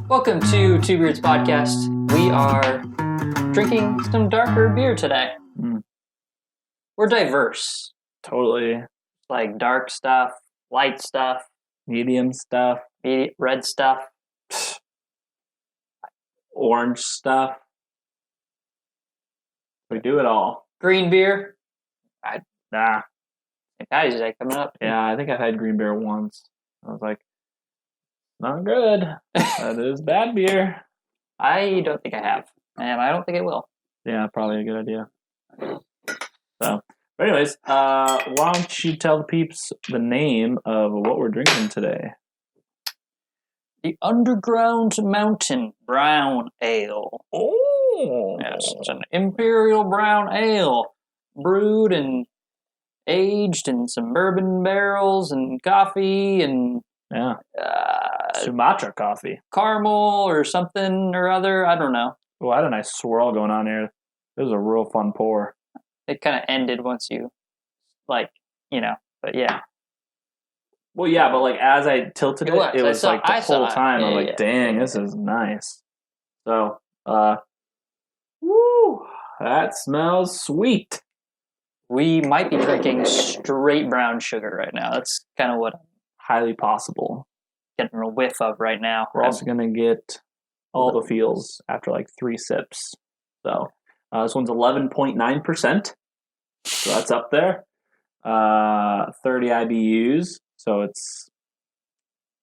Welcome to Two Beards Podcast. We are drinking some darker beer today. We're diverse. Totally. Like dark stuff, light stuff, Medium stuff. red stuff, Orange stuff. We do it all. green beer. Nah. St. Patty's Day coming up. Yeah, I think I've had green beer once. I was like, not good. That is bad beer. I don't think I have, and I don't think I will. Yeah, probably a good idea. So, but anyways, why don't you tell the peeps the name of what we're drinking today? The Underground Mountain Brown Ale. Oh, Yes, it's an Imperial Brown Ale, brewed and aged in some bourbon barrels and coffee and yeah, Sumatra coffee, caramel or something or other. I don't know. Oh, I had a nice swirl going on here. It was a real fun pour. It kind of ended once you, but yeah. Well, yeah, but like as I tilted it was like the whole time I was like, dang, this is nice. So, woo, that smells sweet. We might be drinking straight brown sugar right now. That's kind of what I'm highly possible getting a whiff of right now. We're also going to get all the feels after like 3 sips. So, this one's 11.9%. So that's up there. 30 IBUs. So it's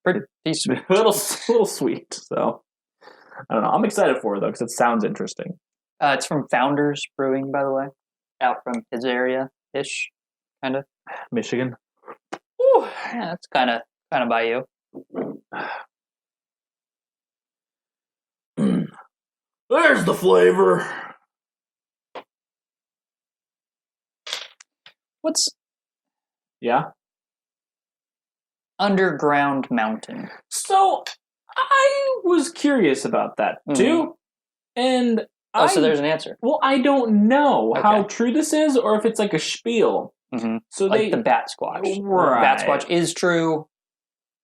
pretty sweet. a little sweet. So I don't know. I'm excited for it though because it sounds interesting. It's from Founders Brewing, by the way, out from his area-ish, kind of. Michigan. Ooh, yeah, that's kind of by you. There's the flavor. What's Underground Mountain? So I was curious about that too. And so there's an answer. Well, I don't know how true this is or if it's like a spiel. Mm-hmm. So like the bat squatch. Right. Bat squatch is true.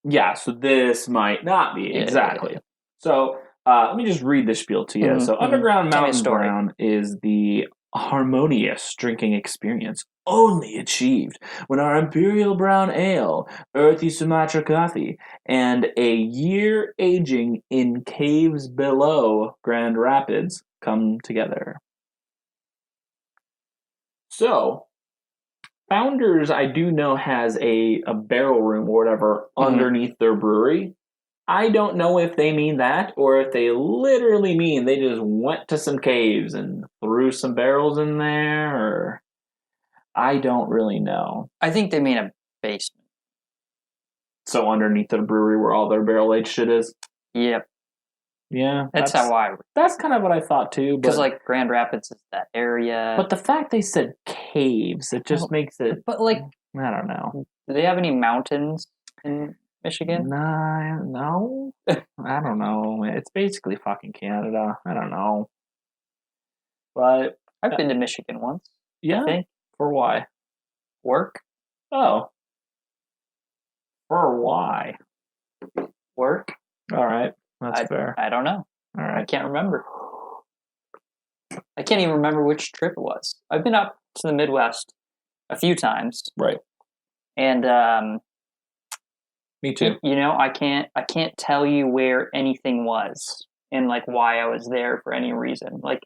Yeah, so this might not be. Exactly. Yeah. So let me just read the spiel to you. Mm-hmm. So Underground Mountain Brown is the harmonious drinking experience only achieved when our Imperial Brown Ale, earthy Sumatra coffee, and a year aging in caves below Grand Rapids come together. So, Founders, I do know, has a barrel room or whatever underneath their brewery. I don't know if they mean that or if they literally mean they just went to some caves and threw some barrels in there, or I don't really know. I think they mean a basement. So underneath the brewery where all their barrel-aged shit is? Yep. Yeah. That's how that's kind of what I thought too. Because like Grand Rapids is that area. But the fact they said caves, it just makes it... But like... I don't know. Do they have any mountains in Michigan? No. I don't know. It's basically fucking Canada. I don't know. But I've been to Michigan once. Yeah? I think. For why? Work. Oh. For why? Work. All right. That's fair. I don't know. All right. I can't remember. I can't even remember which trip it was. I've been up to the Midwest a few times. Right. And me too. I can't tell you where anything was and like why I was there for any reason. Like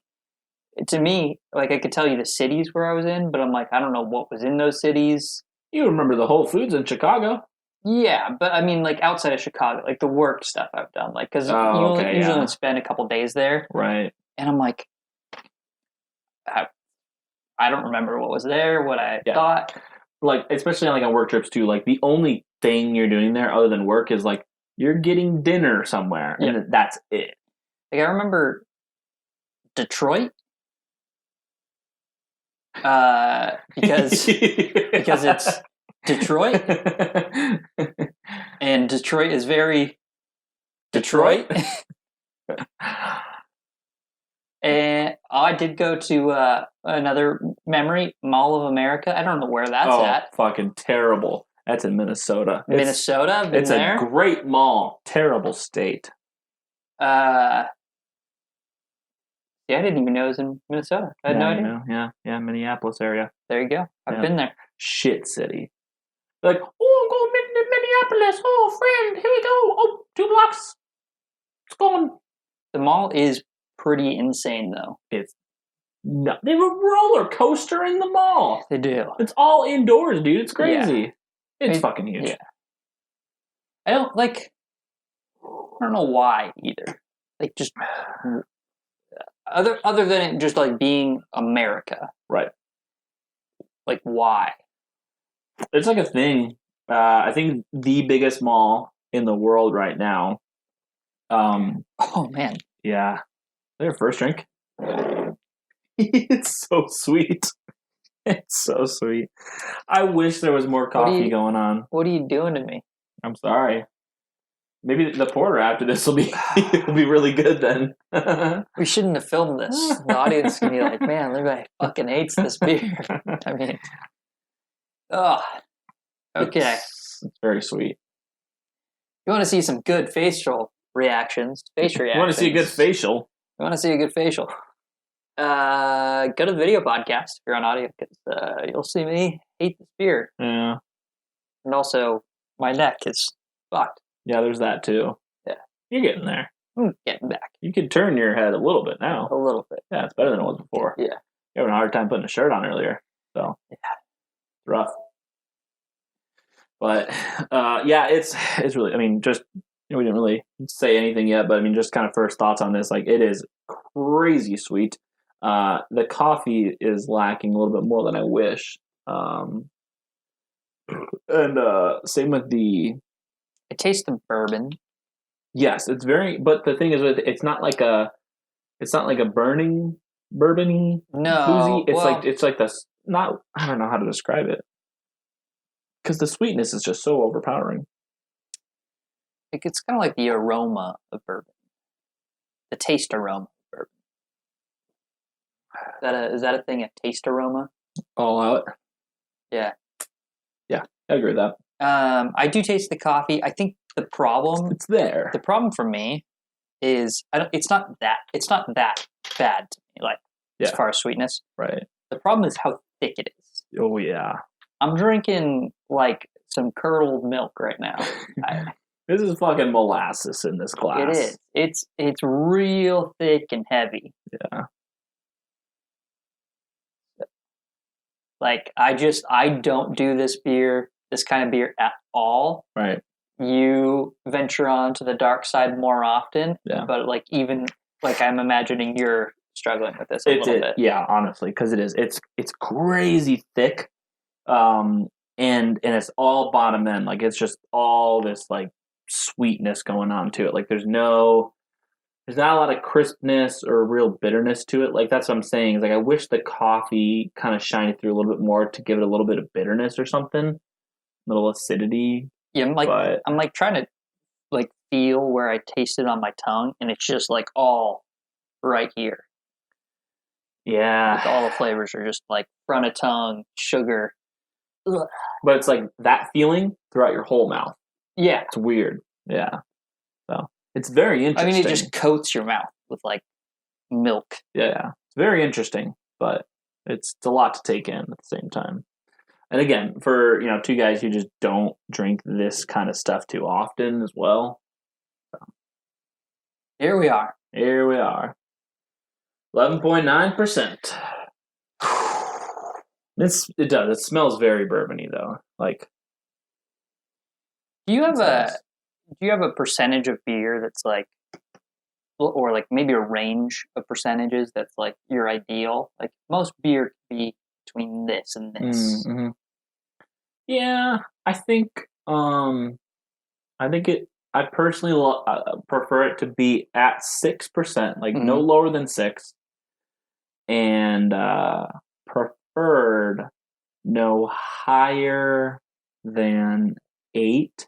to me, like I could tell you the cities where I was in, but I'm like, I don't know what was in those cities. You remember the Whole Foods in Chicago? Yeah, but I mean, like outside of Chicago, like the work stuff I've done, like because you usually spend a couple days there, right? And I'm like, I don't remember what was there, what I thought. Like, especially on work trips too. Like the only thing you're doing there other than work is like you're getting dinner somewhere, and that's it. Like I remember Detroit, because it's Detroit, and Detroit is very Detroit. And I did go to another memory, Mall of America. I don't know where that's at. Fucking terrible. That's in Minnesota. Minnesota? It's a great mall. Terrible state. Yeah, I didn't even know it was in Minnesota. I had no idea. Yeah, Minneapolis area. There you go. I've been there. Shit city. Like, oh, go to Minneapolis. Oh, friend, here we go. Oh, 2 blocks. It's going. The mall is pretty insane, though. They have a roller coaster in the mall. They do. It's all indoors, dude. It's crazy. Yeah. It's fucking huge. Yeah. I don't know why either. Like, just other than it just like being America, right? Like, why? It's like a thing. I think the biggest mall in the world right now. Oh man. Yeah. Their first drink. It's so sweet. It's so sweet. I wish there was more coffee going on. What are you doing to me? I'm sorry. Maybe the porter after this will be really good then. We shouldn't have filmed this. The audience is gonna be like, man, Levi fucking hates this beer. I mean, okay. It's very sweet. You want to see some good facial reactions? You want to see a good facial? You want to see a good facial? Go to the video podcast if you're on audio, because you'll see me hate this beer. Yeah. And also, my neck is fucked. Yeah, there's that too. Yeah. You're getting there. I'm getting back. You can turn your head a little bit now. A little bit. Yeah, it's better than it was before. Yeah. You having a hard time putting a shirt on earlier. So, yeah. It's rough. But, yeah, it's really, I mean, just, we didn't really say anything yet, but I mean, just kind of first thoughts on this. Like, it is crazy sweet. The coffee is lacking a little bit more than I wish. And same with it tastes the bourbon. Yes, it's very. But the thing is, it's not like a burning bourbony. No, boozy. It's like this. Not. I don't know how to describe it. Because the sweetness is just so overpowering. It's kind of like the aroma of bourbon. The taste aroma of bourbon. Is that a thing? A taste aroma? I'll allow it. Yeah. Yeah, I agree with that. I do taste the coffee. I think the problem it's there. The problem for me is it's not that bad to me, like as far as sweetness. Right. The problem is how thick it is. Oh yeah. I'm drinking like some curdled milk right now. This is fucking molasses in this glass. It is. It's real thick and heavy. Yeah. Like I don't do this kind of beer at all. Right. You venture on to the dark side more often. Yeah. But like even like I'm imagining you're struggling with this a little bit. Yeah, honestly, because it is. It's crazy thick. And it's all bottom end. Like it's just all this like sweetness going on to it. Like there's not a lot of crispness or real bitterness to it. Like that's what I'm saying. Is like I wish the coffee kind of shined through a little bit more to give it a little bit of bitterness or something, a little acidity. Yeah, I'm like trying to like feel where I taste it on my tongue, and it's just like all right here. Yeah, like all the flavors are just like front of tongue, sugar. Ugh. But it's like that feeling throughout your whole mouth. Yeah, it's weird. Yeah, so it's very interesting. I mean, it just coats your mouth with like milk. Yeah, it's very interesting, but it's a lot to take in at the same time. And again, for two guys who just don't drink this kind of stuff too often as well. So. Here we are. 11.9%. It does. It smells very bourbony though. Like, do you have a percentage of beer that's like, or like maybe a range of percentages that's like your ideal? Like most beer can be between this and this. Mm-hmm. Yeah, I think I personally prefer it to be at 6%, like no lower than 6, and preferred no higher than 8.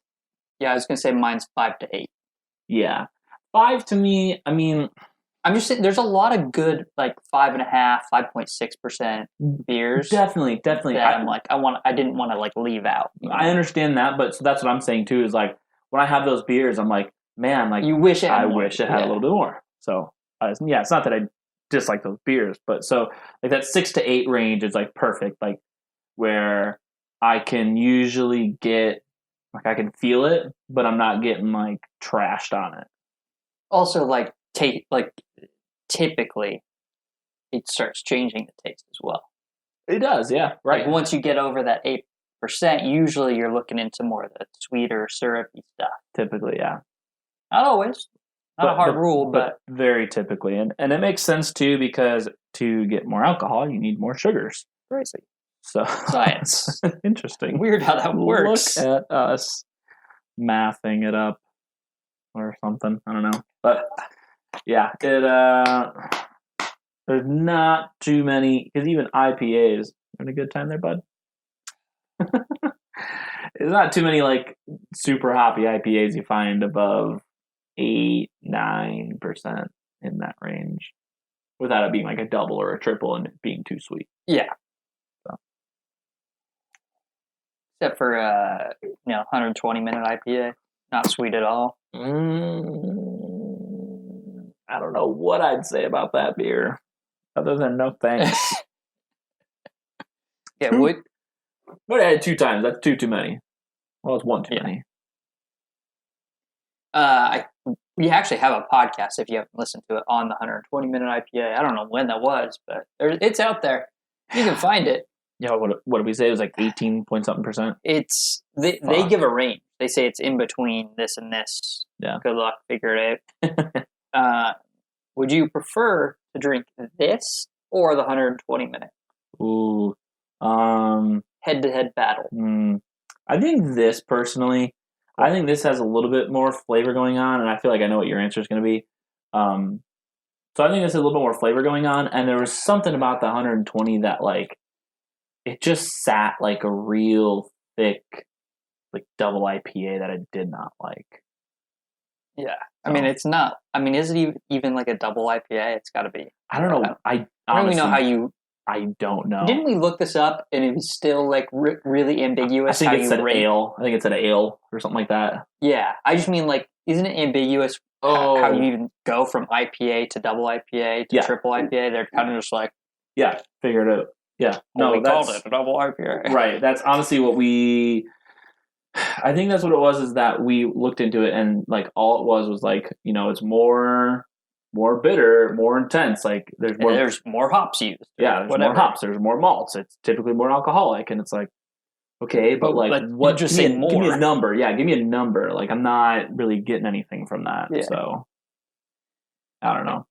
Yeah, I was gonna say mine's 5 to 8. Yeah, 5 to me. I mean, I'm just saying, there's a lot of good like 5.5, 5.6% beers. Definitely. That I'm like, I didn't want to like leave out. I understand that, but so that's what I'm saying too. Is like when I have those beers, I'm like, man, like you wish it had more. Wish it had a little bit more. So it's not that I dislike those beers, but so like that 6 to 8 range is like perfect, like where I can usually get, like I can feel it, but I'm not getting like trashed on it. Also, like typically, it starts changing the taste as well. It does, yeah, right. Like once you get over that 8%, usually you're looking into more of the sweeter, syrupy stuff. Typically, yeah. Not always. Not a hard rule, but very typically. And it makes sense too, because to get more alcohol, you need more sugars. Crazy. So science. Interesting. Weird how that works. Look at us mathing it up or something. I don't know. But yeah, there's not too many, because even IPAs, having a good time there, bud? There's not too many like super hoppy IPAs you find above 8-9% in that range, without it being like a double or a triple and it being too sweet. Yeah. So. Except for 120-minute IPA, not sweet at all. I don't know what I'd say about that beer, other than no thanks. Yeah, what? But I had 2 times. That's too many. Well, it's 1 too many. We actually have a podcast, if you haven't listened to it, on the 120-minute IPA. I don't know when that was, but it's out there. You can find it. Yeah, what did we say? It was like 18-point-something%? They give a range. They say it's in between this and this. Yeah. Good luck, figure it out. Would you prefer to drink this or the 120-minute? Ooh. Head-to-head battle. I think this, personally, I think this has a little bit more flavor going on, and I feel like I know what your answer is going to be. So I think this has a little bit more flavor going on, and there was something about the 120 that, like, it just sat like a real thick, like, double IPA that I did not like. Yeah. I mean, it's not. I mean, is it even like a double IPA? It's got to be. I don't know. I don't even know how you. I don't know. Didn't we look this up and it was still like really ambiguous? I think it said ale. I think it said ale or something like that. Yeah. I just mean, like, isn't it ambiguous how you even go from IPA to double IPA to triple IPA? They're kind of just like. Yeah. Figure it out. Yeah. No, we called it a double IPA. Right. That's honestly what I think that's what it was, is that we looked into it and like all it was like, it's more bitter, more intense. Like there's more hops used. Yeah, there's more hops. There's more malts. It's typically more alcoholic, and it's like, okay, but like what? Just say more. Give me a number. Yeah, give me a number. Like I'm not really getting anything from that. Yeah. So I don't know.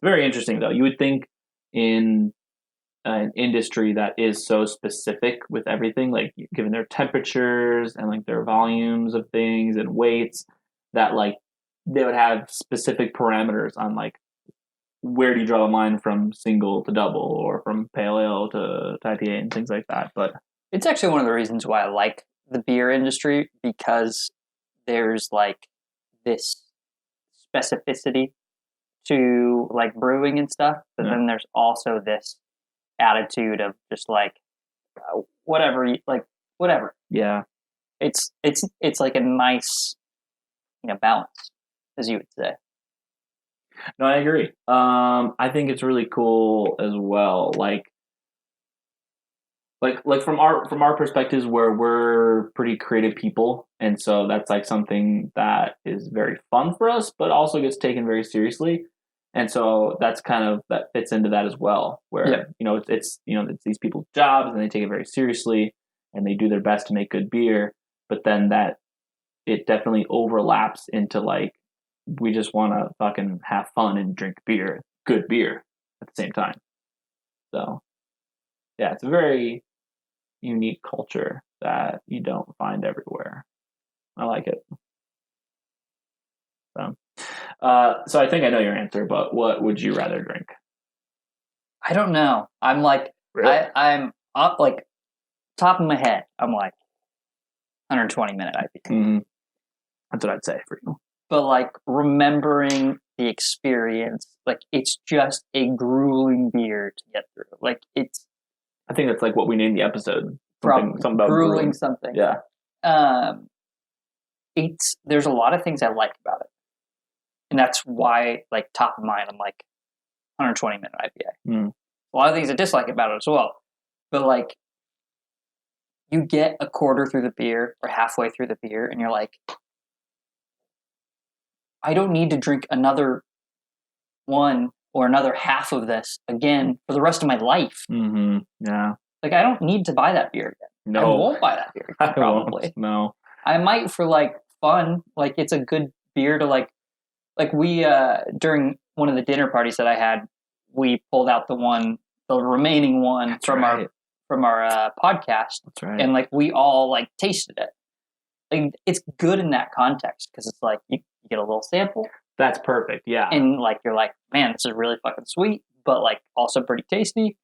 Very interesting though. You would think in an industry that is so specific with everything, like given their temperatures and like their volumes of things and weights, that like they would have specific parameters on like where do you draw the line from single to double or from pale ale to IPA and things like that. But it's actually one of the reasons why I like the beer industry, because there's like this specificity to like brewing and stuff, but then there's also this attitude of just like whatever. Yeah, it's like a nice balance, as you would say. No, I agree. I think it's really cool as well. Like from our perspectives, where we're pretty creative people, and so that's like something that is very fun for us, but also gets taken very seriously. And so that fits into that as well, where it's these people's jobs and they take it very seriously and they do their best to make good beer, but then that it definitely overlaps into like we just want to fucking have fun and drink good beer at the same time. So yeah, it's a very unique culture that you don't find everywhere. I like it. So I think I know your answer, but what would you rather drink? I don't know. I'm like, really? I'm up like top of my head. I'm like 120-minute IPA. Mm-hmm. That's what I'd say for you. But like remembering the experience, like it's just a grueling beer to get through. Like it's. I think that's like what we named the episode. Something about grueling something. Yeah. there's a lot of things I like about it. And that's why, like, top of mind, I'm like 120 minute IPA. A lot of things I dislike about it as well. But, like, you get a quarter through the beer or halfway through the beer, and you're like, I don't need to drink another one or another half of this again for the rest of my life. Mm-hmm. Yeah. Like, I don't need to buy that beer again. No. I won't buy that beer again, probably. No. I might for, like, fun. Like, it's a good beer to, like we, during one of the dinner parties that I had, we pulled out the remaining one That's from right. our podcast. That's right. And, like, we all, like, tasted it. Like, it's good in that context because it's like you get a little sample. That's perfect. Yeah. And, like, you're like, man, this is really fucking sweet, but, like, also pretty tasty.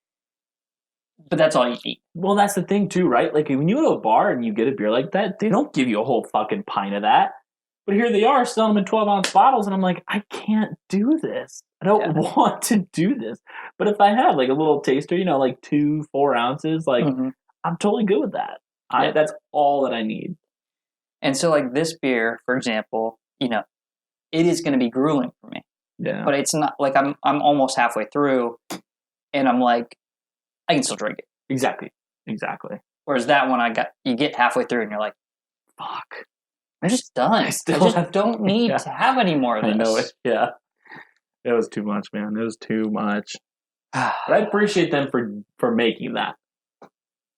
But that's all you eat. Well, that's the thing too, right? Like, when you go to a bar and you get a beer like that, they don't give you a whole fucking pint of that. But here they are selling them in 12-ounce bottles, and I'm like, I can't do this. I don't want to do this. But if I have, like, a little taster, like 2-4 ounces, like, I'm totally good with that. That's all that I need. And so, like, this beer, for example, it is going to be grueling for me. Yeah. But it's not, like, I'm almost halfway through, and I'm like, I can still drink it. Exactly. Whereas that one, you get halfway through, and you're like, fuck. I'm just done. I just don't need to have any more of this. I know it. Yeah. It was too much, man. It was too much. But I appreciate them for making that.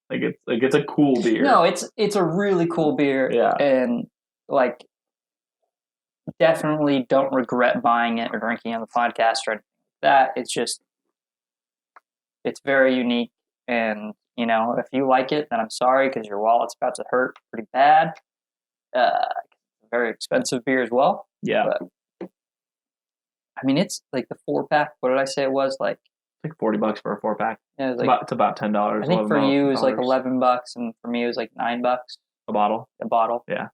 Like, it's a cool beer. No, it's a really cool beer. Yeah. And, like, definitely don't regret buying it or drinking it on the podcast or anything like that. It's just, it's very unique. And, if you like it, then I'm sorry because your wallet's about to hurt pretty bad. Very expensive beer as well. Yeah. But, I mean, it's like the 4-pack. What did I say it was? Like $40 for a 4-pack. Yeah, it's about $10. I think for you it was like $11, and for me it was like $9 a bottle. Yeah.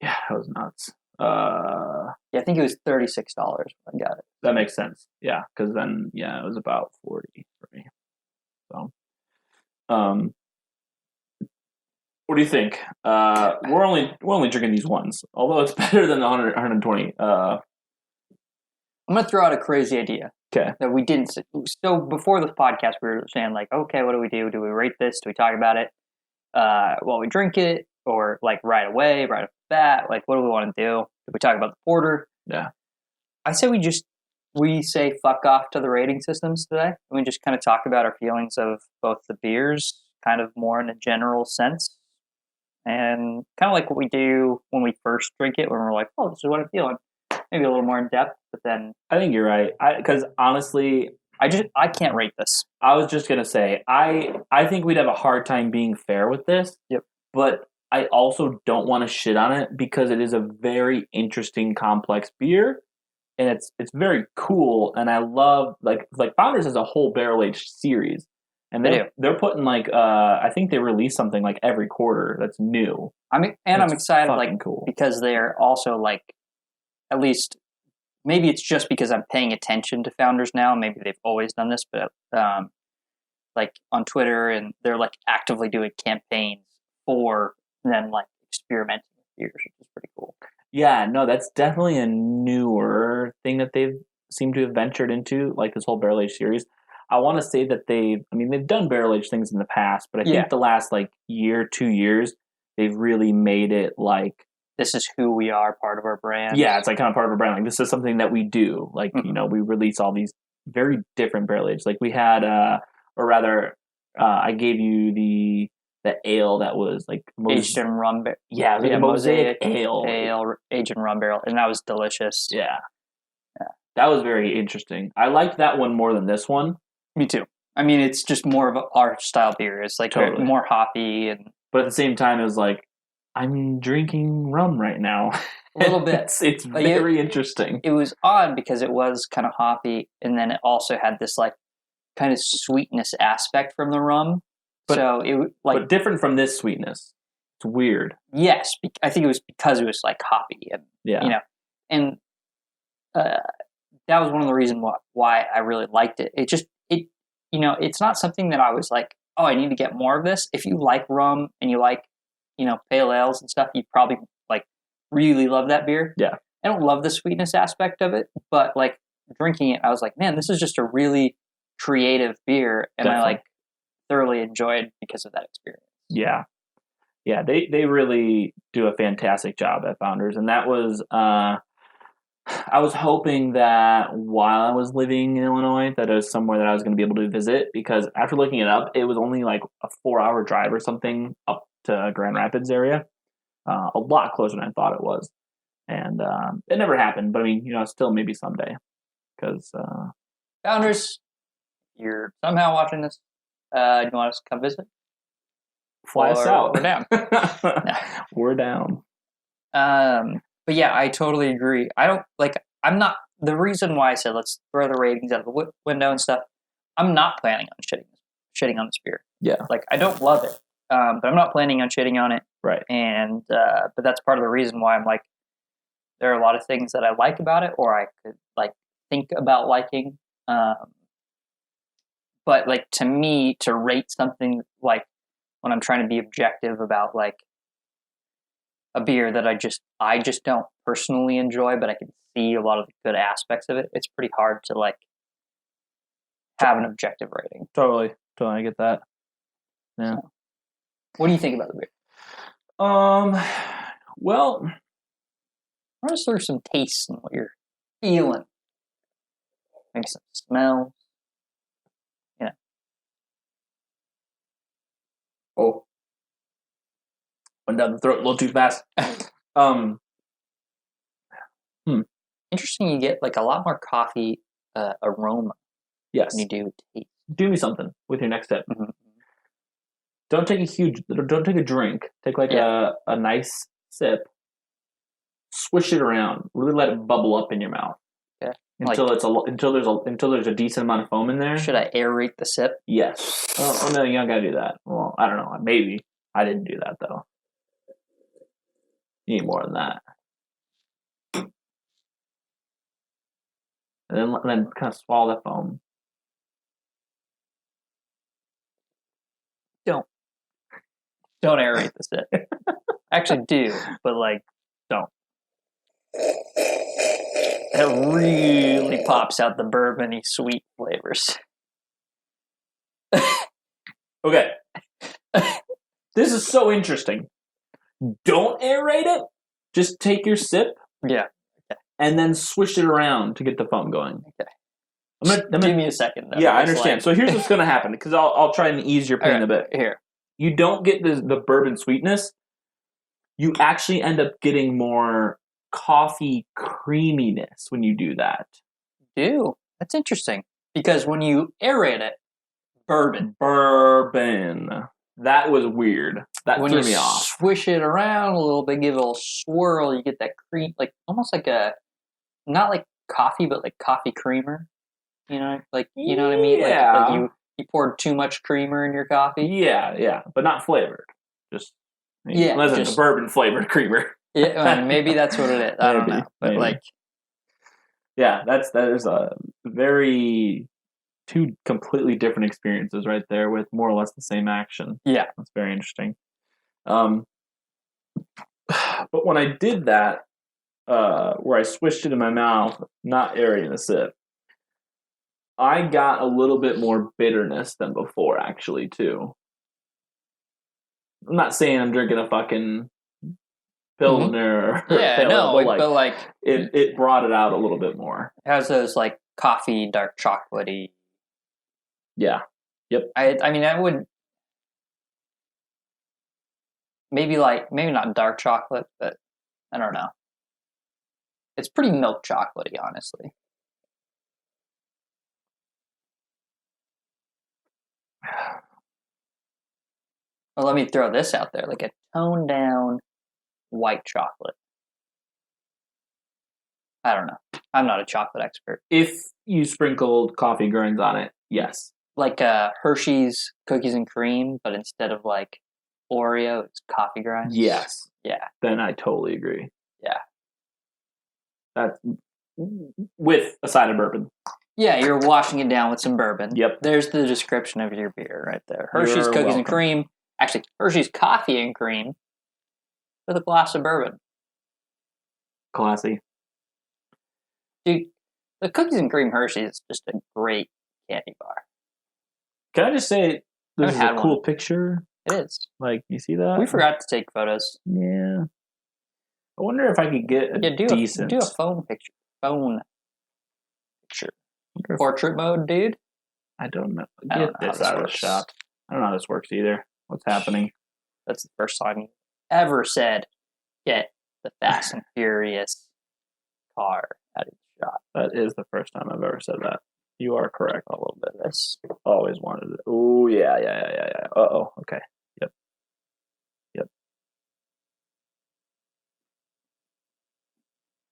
Yeah, that was nuts. I think it was $36 when I got it. That makes sense. Yeah, because then it was about 40 for me. So, what do you think? We're only drinking these ones, although it's better than the 120. I'm gonna throw out a crazy idea. Okay. That we didn't. So before the podcast, we were saying, like, okay, what do we do? Do we rate this? Do we talk about it while we drink it, or, like, right away, right off the bat? Like, what do we want to do? Do we talk about the porter? Yeah. I say we say fuck off to the rating systems today, and we just kind of talk about our feelings of both the beers, kind of more in a general sense, and kind of like what we do when we first drink it, when we're like, oh, this is what I'm feeling. Maybe a little more in depth, but then I think you're right. Because honestly, I can't rate this. I was just gonna say I think we'd have a hard time being fair with this. Yep. But I also don't want to shit on it because it is a very interesting, complex beer, and it's very cool. And I love like Founders has a whole barrel aged series, and they're putting like I think they release something like every quarter that's new. I'm excited, like, cool. Because they're also, like, at least maybe it's just because I'm paying attention to Founders now. Maybe they've always done this, but like on Twitter, and they're, like, actively doing campaigns for them, like, experimenting with beers, which is pretty cool. Yeah, no, that's definitely a newer thing that they've seemed to have ventured into, like this whole barrel aged series. I want to say that they've done barrel aged things in the past, but I think the last, like, 2 years, they've really made it like, this is who we are, part of our brand. Yeah, it's like kind of part of our brand. Like, this is something that we do. Like, we release all these very different barrel aged. Like, we had, I gave you the ale that was like aged in rum barrel. Yeah, it was like a mosaic ale aged in rum barrel, and that was delicious. Yeah, that was very interesting. I liked that one more than this one. Me too. I mean, it's just more of our style beer. It's like more hoppy, but at the same time, it was like, I'm drinking rum right now. A little bit. It's very interesting. It was odd because it was kind of hoppy, and then it also had this, like, kind of sweetness aspect from the rum. So it, like, but different from this sweetness. It's weird. Yes, I think it was because it was, like, hoppy, and and that was one of the reasons why I really liked it. It's not something that I was like, oh, I need to get more of this. If you like rum and you like pale ales and stuff, you probably like really love that beer. Yeah. I don't love the sweetness aspect of it, but like drinking it, I was like, man, this is just a really creative beer, and Definitely. I like thoroughly enjoyed because of that experience. Yeah. Yeah, they really do a fantastic job at Founders, and that was I was hoping that while I was living in Illinois, that it was somewhere that I was going to be able to visit, because after looking it up, it was only like a 4-hour drive or something up to Grand Rapids area, a lot closer than I thought it was, and it never happened. But I mean, still maybe someday, because Founders, you're somehow watching this. Do you want us to come visit? Fly us out. We're down. We're down. But yeah, I totally agree. I'm not, the reason why I said let's throw the ratings out the window and stuff, I'm not planning on shitting on this beer. Yeah. Like, I don't love it, but I'm not planning on shitting on it. Right. And, but that's part of the reason why I'm like, there are a lot of things that I like about it, or I could like think about liking. But like, to me, to rate something, like when I'm trying to be objective about like a beer that I just don't personally enjoy, but I can see a lot of the good aspects of it, it's pretty hard to like have an objective rating. Totally, I get that. Yeah. So, what do you think about the beer? Well, run us through some tastes and what you're feeling. Maybe some smells. Yeah. Oh. Went down the throat a little too fast. Interesting, you get like a lot more coffee aroma. Yes. Than you do taste. Do me something with your next step. Mm-hmm. Don't take a drink. Take like a nice sip. Swish it around. Really let it bubble up in your mouth. Okay. Until there's a decent amount of foam in there. Should I aerate the sip? Yes. Oh no, you don't gotta do that. Well, I don't know. Maybe. I didn't do that though. You need more than that. And then kind of swallow the foam. Don't aerate the sip. Actually do, but like, don't. It really pops out the bourbony sweet flavors. Okay. This is so interesting. Don't aerate it. Just take your sip. Yeah. Okay. And then swish it around to get the foam going. Okay. Give me a second, though. Yeah, I understand. So here's what's going to happen, because I'll try and ease your pain a bit. Here. You don't get the bourbon sweetness. You actually end up getting more coffee creaminess when you do that. That's interesting. Because when you aerate it, bourbon. That was weird. That threw me off. Swish it around a little bit, give it a little swirl, you get that cream, like almost like not like coffee, but like coffee creamer. You know what I mean? Yeah. Like you poured too much creamer in your coffee. Yeah, but not flavored. Unless it's a bourbon flavored creamer. Yeah, maybe that's what it is. I don't know, but maybe. like, yeah, that is a very two completely different experiences right there with more or less the same action. Yeah, that's very interesting. But when I did that, where I swished it in my mouth, not aerating the sip, I got a little bit more bitterness than before, actually, too. I'm not saying I'm drinking a fucking Pilsner or Pale, but like it brought it out a little bit more. It has those like coffee, dark chocolatey. Yeah. Yep. I mean, I would maybe not dark chocolate, but I don't know. It's pretty milk chocolatey, honestly. Well, let me throw this out there, like a toned down white chocolate. I don't know. I'm not a chocolate expert. If you sprinkled coffee grinds on it, yes. Like Hershey's cookies and cream, but instead of like Oreo, it's coffee grinds. Yes. Yeah. Then I totally agree. Yeah. That's with a side of bourbon. Yeah, you're washing it down with some bourbon. Yep. There's the description of your beer right there. Hershey's cookies and cream. Actually, Hershey's coffee and cream. with a glass of bourbon. Classy. Dude, the cookies and cream Hershey is just a great candy bar. Can I just say, this is a cool picture? It is. Like, you see that? We forgot to take photos. Yeah. I wonder if I could get a decent... Do a phone picture. Portrait mode, dude? I don't know. Get this out of the shot. I don't know how this works either. What's happening? That's the first time you ever said, get the Fast and Furious car out of the shot. That is the first time I've ever said that. You are correct. A little bit of this. Always wanted it. Oh, yeah. Uh-oh. Okay. Yep.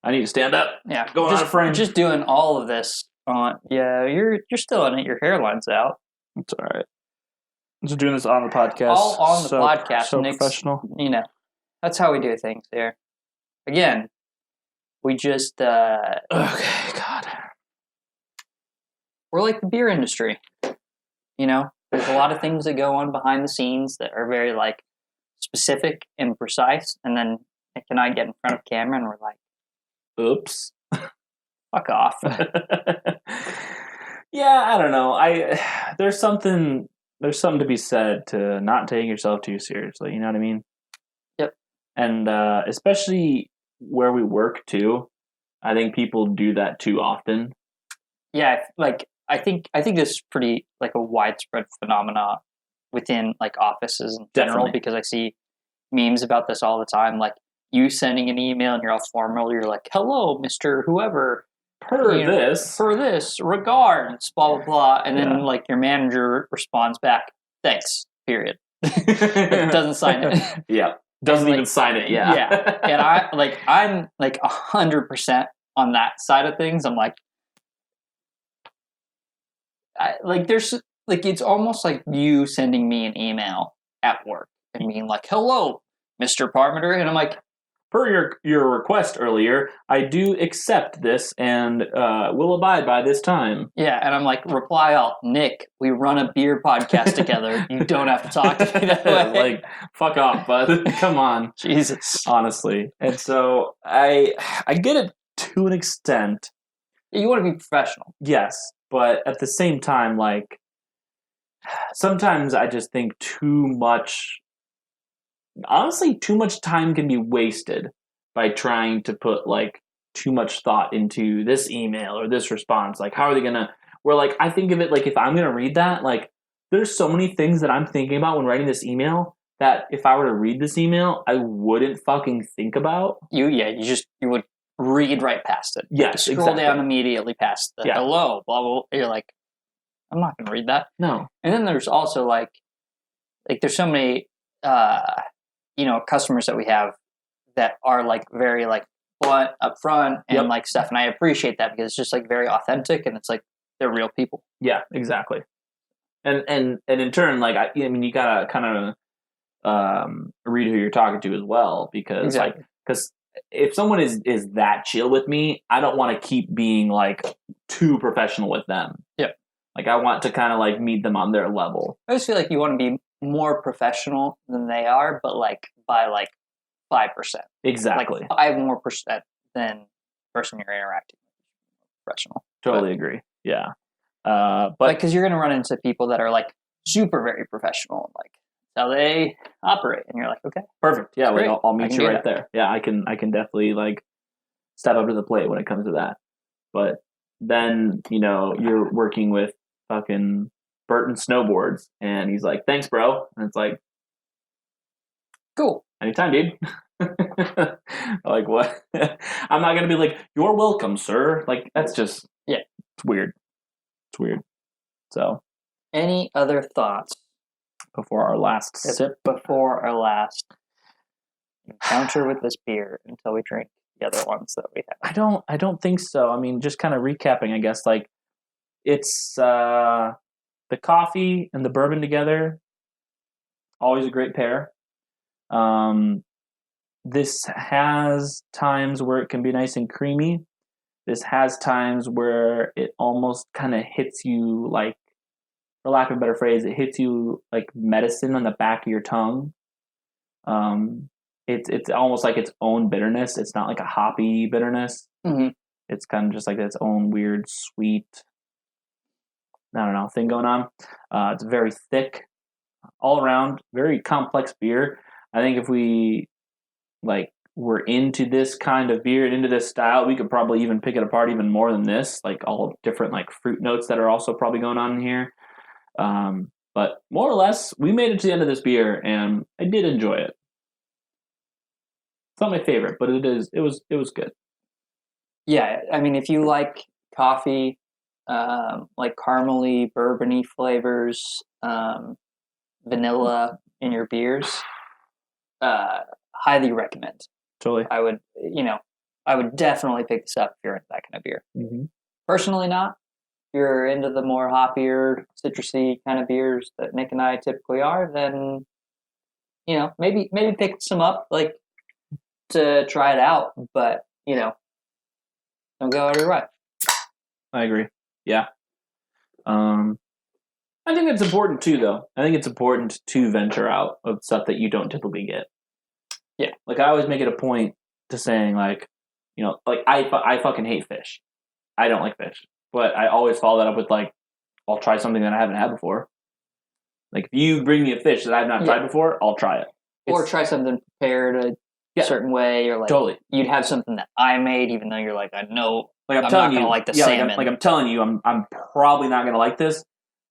I need to stand up. Yeah. Going out of frame. Just doing all of this on... Yeah, you're still in it. Your hairline's out. It's all right. Just doing this on the podcast. All on the podcast. So professional. You know, that's how we do things here. Again, we just... okay, God. We're like the beer industry. You know, there's a lot of things that go on behind the scenes that are very, like, specific and precise. And then Nick and I get in front of camera and we're like, oops. Fuck off. Yeah, I don't know. There's something to be said to not taking yourself too seriously. You know what I mean? Yep. And especially where we work too, I think people do that too often. Yeah, like I think this is pretty like a widespread phenomena within like offices in general. Definitely. Because I see memes about this all the time. Like you sending an email and you're all formal. You're like, "Hello, Mr. Whoever." Per this, regards, blah, blah, blah. And then, like, your manager responds back, thanks, period. Doesn't sign it. Yeah. Doesn't even sign it, yeah. Yeah. And I'm 100% on that side of things. I'm like, there's, like, it's almost like you sending me an email at work and being like, hello, Mr. Parmenter. And I'm like, per your request earlier, I do accept this and will abide by this time. Yeah, and I'm like, reply all, Nick, we run a beer podcast together. You don't have to talk to me that way. Like, fuck off, bud. Come on. Jesus. Honestly. And so I get it to an extent. You want to be professional. Yes, but at the same time, like, sometimes I just think too much time can be wasted by trying to put like too much thought into this email or this response. Like, how are they gonna? Where like I think of it like if I'm gonna read that, like there's so many things that I'm thinking about when writing this email that if I were to read this email, I wouldn't fucking think about. You would read right past it. Yes, scroll down immediately past the hello, blah, blah, blah. You're like, I'm not gonna read that. No. And then there's also like there's so many customers that we have that are like very like blunt up front and like stuff. And I appreciate that because it's just like very authentic and it's like they're real people. Yeah, exactly. And in turn, like, I mean, you gotta kind of read who you're talking to as well because because if someone is that chill with me, I don't want to keep being like too professional with them. Yeah. Like I want to kind of like meet them on their level. I just feel like you want to be more professional than they are, but like by like 5%. Exactly. Like 5 more percent than the person you're interacting with. Professional. Totally agree. Yeah. But because you're going to run into people that are like super very professional, like how they operate, and you're like, okay, perfect. Yeah, like I'll meet you right there. Yeah, I can definitely like step up to the plate when it comes to that. But then you're working with fucking Burton Snowboards, and he's like, "Thanks, bro," and it's like, "Cool, anytime, dude." Like what? I'm not gonna be like, "You're welcome, sir." Like that's just it's weird. It's weird. So, any other thoughts before our last sip? Before our last encounter with this beer until we drink the other ones that we have. I don't think so. I mean, just kind of recapping, I guess. Like it's the coffee and the bourbon together. Always a great pair. This has times where it can be nice and creamy. This has times where it almost kind of hits you like, for lack of a better phrase, it hits you like medicine on the back of your tongue. it's almost like its own bitterness. It's not like a hoppy bitterness. Mm-hmm. It's kind of just like its own weird, sweet, I don't know, thing going on. It's very thick, all around, very complex beer. I think if we were into this kind of beer and into this style, we could probably even pick it apart even more than this. Like all different like fruit notes that are also probably going on in here. But more or less, we made it to the end of this beer, and I did enjoy it. It's not my favorite, but it was good. Yeah, I mean, if you like coffee, like caramely, bourbony flavors, vanilla in your beers, highly recommend. Totally. I would definitely pick this up if you're into that kind of beer. Mm-hmm. Personally, not. If you're into the more hoppier, citrusy kind of beers that Nick and I typically are, then maybe pick some up like to try it out. But don't go out of your way. I agree. Yeah. I think it's important too, though. I think it's important to venture out of stuff that you don't typically get. Yeah. Like, I always make it a point to saying, like, I fucking hate fish. I don't like fish. But I always follow that up with, like, I'll try something that I haven't had before. Like, if you bring me a fish that I've not tried before, I'll try it. Or try something prepared a certain way, or like totally. You'd have something that I made, even though you're like, I know I'm not going to like the salmon. Like I'm telling you, I'm probably not going to like this,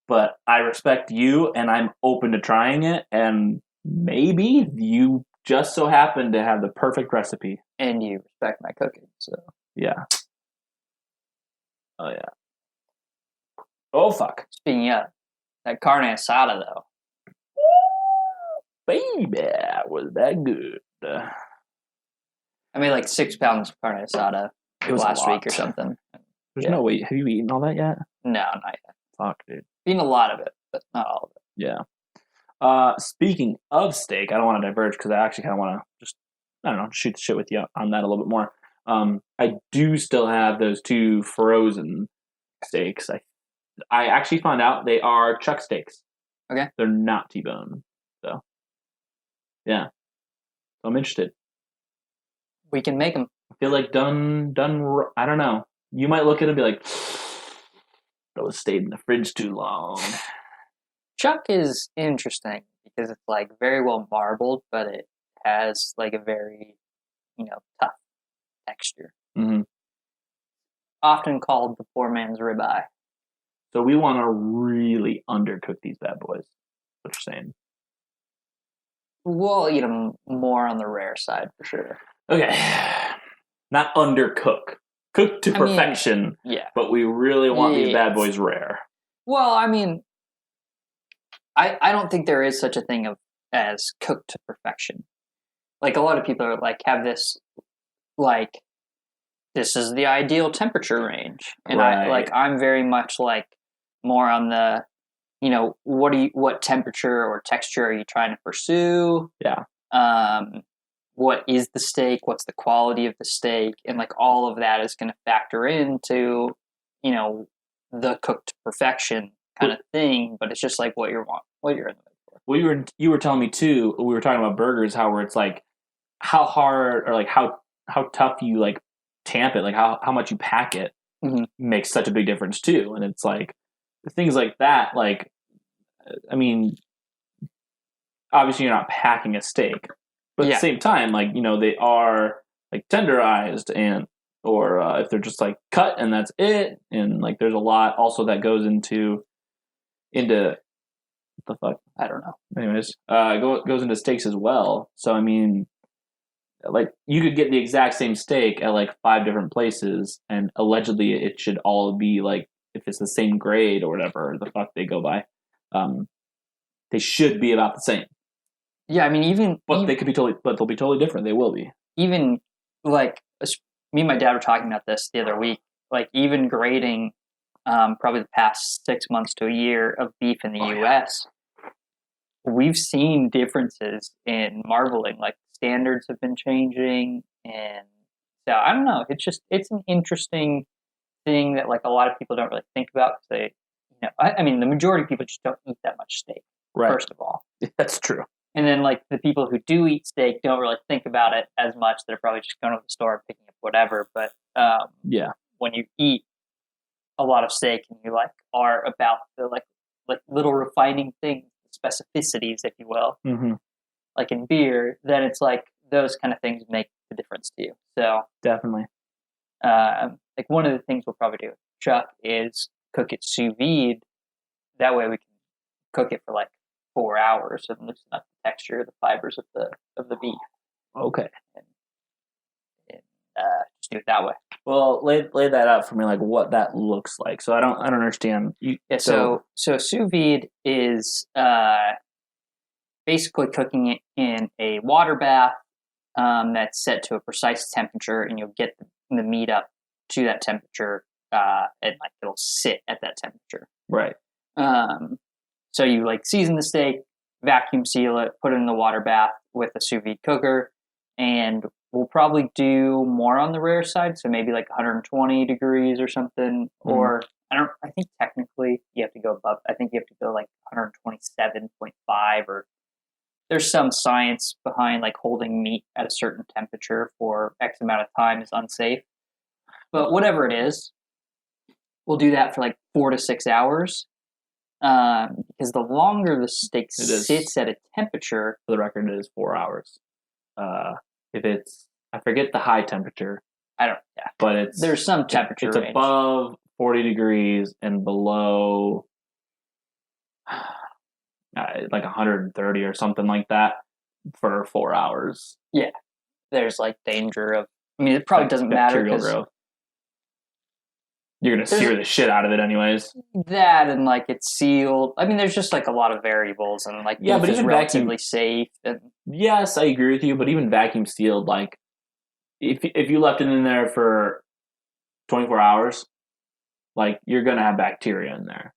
but I respect you, and I'm open to trying it, and maybe you just so happen to have the perfect recipe. And you respect my cooking, so. Yeah. Oh, yeah. Oh, fuck. Speaking of, that carne asada, though. Baby, was that good. I made like 6 pounds of carne asada last week or something. There's no way. Have you eaten all that yet? No, not yet. Fuck, dude. Eaten a lot of it, but not all of it. Yeah. Speaking of steak, I don't want to diverge because I actually kind of want to just, I don't know, shoot the shit with you on that a little bit more. I do still have those 2 frozen steaks. I actually found out they are chuck steaks. Okay. They're not T-bone. So, yeah. So I'm interested. We can make them. I feel like done. I don't know. You might look at it and be like, those stayed in the fridge too long. Chuck is interesting because it's like very well marbled, but it has like a very, tough texture. Mm-hmm. Often called the poor man's ribeye. So we want to really undercook these bad boys. What you're saying? We'll eat them more on the rare side for sure. Okay. Not undercook. Cook to perfection. Yeah. But we really want these bad boys rare. Well, I mean, I don't think there is such a thing as cooked to perfection. Like a lot of people are like have this like this is the ideal temperature range. And right. I'm very much like more on the what temperature or texture are you trying to pursue? Yeah. What is the steak? What's the quality of the steak? And like all of that is going to factor into, the cooked to perfection kind of thing. But it's just like what you're in the mood for. Well, you were telling me too. We were talking about burgers, how where it's like how hard or like how tough you like tamp it, like how much you pack it makes such a big difference too. And it's like things like that. Like, I mean, obviously you're not packing a steak. But at the same time, like, they are like tenderized or if they're just like cut and that's it. And like, there's a lot also that goes into what the fuck? I don't know. Anyways, goes into steaks as well. So, I mean, like you could get the exact same steak at like 5 different places and allegedly it should all be like, if it's the same grade or whatever the fuck they go by, they should be about the same. Yeah, I mean, but they'll be totally different. They will be. Even like me and my dad were talking about this the other week. Like even grading, probably the past 6 months to a year of beef in the U.S., we've seen differences in marbling. Like standards have been changing, and so I don't know. It's an interesting thing that like a lot of people don't really think about because they, I mean, the majority of people just don't eat that much steak. Right. First of all, that's true. And then like the people who do eat steak don't really think about it as much. They're probably just going to the store and picking up whatever. But when you eat a lot of steak and you like are about the like little refining things, specificities, if you will, like in beer, then it's like those kind of things make the difference to you. So definitely, like one of the things we'll probably do with Chuck is cook it sous vide. That way we can cook it for like 4 hours and loosen up the texture, the fibers of the beef. Okay. And just do it that way. Well, lay that out for me, like what that looks like. So I don't understand. So sous vide is basically cooking it in a water bath that's set to a precise temperature, and you'll get the meat up to that temperature, and like it'll sit at that temperature. Right. So you like season the steak, vacuum seal it, put it in the water bath with a sous vide cooker, and we'll probably do more on the rare side, so maybe like 120 degrees or something, or I think technically you have to go above. I think you have to go like 127.5, or there's some science behind like holding meat at a certain temperature for X amount of time is unsafe. But whatever it is, we'll do that for like 4 to 6 hours. Because the longer the steak sits at a temperature, for the record, it is 4 hours. If it's, I forget the high temperature. But there's some temperature range. It's above 40 degrees and below like 130 or something like that for 4 hours. Yeah, there's like danger of. I mean, it probably like doesn't matter because you're gonna sear the shit out of it anyways. That and like it's sealed. I mean, there's just like a lot of variables, and like but it's even relatively safe. And yes, I agree with you. But even vacuum sealed, like if you left it in there for 24 hours, like you're gonna have bacteria in there.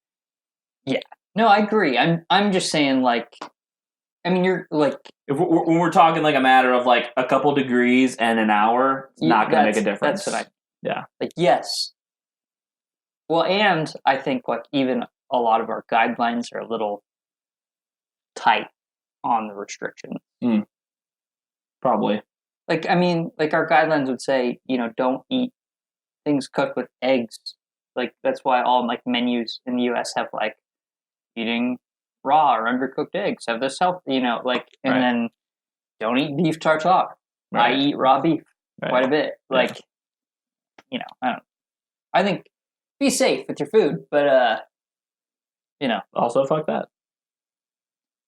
Yeah, no, I agree. I'm just saying, like, I mean, you're like when we're talking like a matter of like a couple degrees and an hour, it's not gonna make a difference. That's what like. Yes. Well, and I think like even a lot of our guidelines are a little tight on the restriction. Probably. Like, I mean, like our guidelines would say, don't eat things cooked with eggs. Like that's why all like menus in the U.S. have like eating raw or undercooked eggs. Have this health, and then don't eat beef tartare. Right. I eat raw beef quite a bit. Like, I think. Be safe with your food, but Also, fuck that.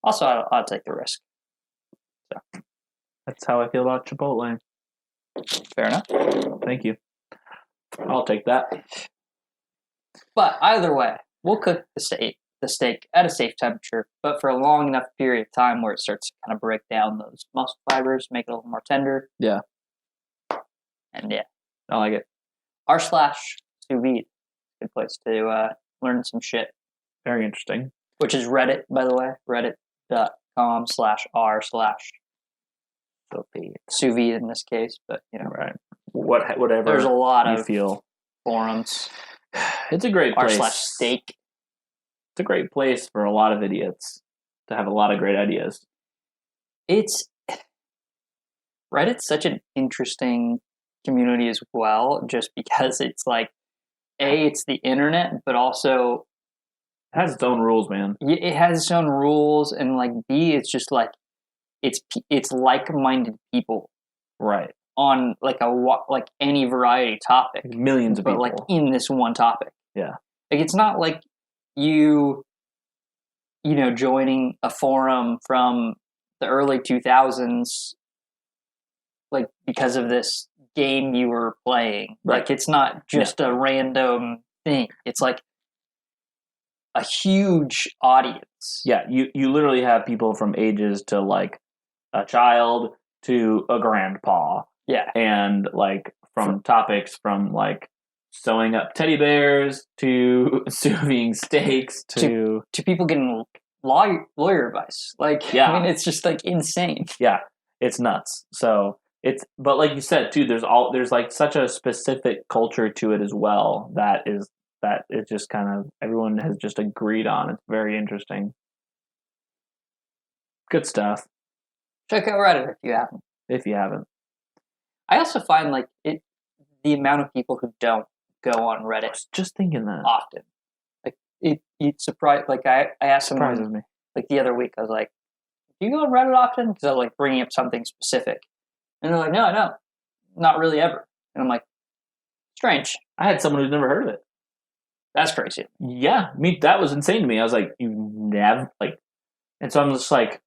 Also, I'll take the risk. So that's how I feel about Chipotle. Fair enough. Thank you. I'll take that. But either way, we'll cook the steak at a safe temperature, but for a long enough period of time where it starts to kind of break down those muscle fibers, make it a little more tender. Yeah. And yeah, I like it. r/sous vide. Good place to learn some shit. Very interesting. Which is Reddit, by the way. Reddit.com/r/sous vide in this case, but right. Whatever. There's a lot you of feel forums. It's a great place. r/steak. It's a great place for a lot of idiots to have a lot of great ideas. Reddit's such an interesting community as well, just because it's like, A, it's the internet, but also it has its own rules, man. It has its own rules, and like B, it's just like it's like-minded people, right? On like any variety topic, millions of people, but like in this one topic. Yeah, like it's not like you joining a forum from the early 2000s, like because of this game you were playing. Right. Like it's not just a random thing. It's like a huge audience. Yeah, you literally have people from ages to like a child to a grandpa. Yeah. And like from topics from like sewing up teddy bears to sous steaks to people getting lawyer advice. Like, I mean, it's just like insane. Yeah, it's nuts. So but like you said too, there's like such a specific culture to it as well that it just kind of everyone has just agreed on. It's very interesting. Good stuff. Check out Reddit if you haven't. If you haven't. I also find like the amount of people who don't go on Reddit. I was just thinking that often. Like it surprised. Like I asked someone me. Like the other week, I was like, "Do you go on Reddit often?" Because I was like bringing up something specific, and they're like, "No, not really ever." And I'm like, "Strange." I had someone who's never heard of it. That's crazy. Yeah, that was insane to me. I was like, "You never like," and so I'm just like,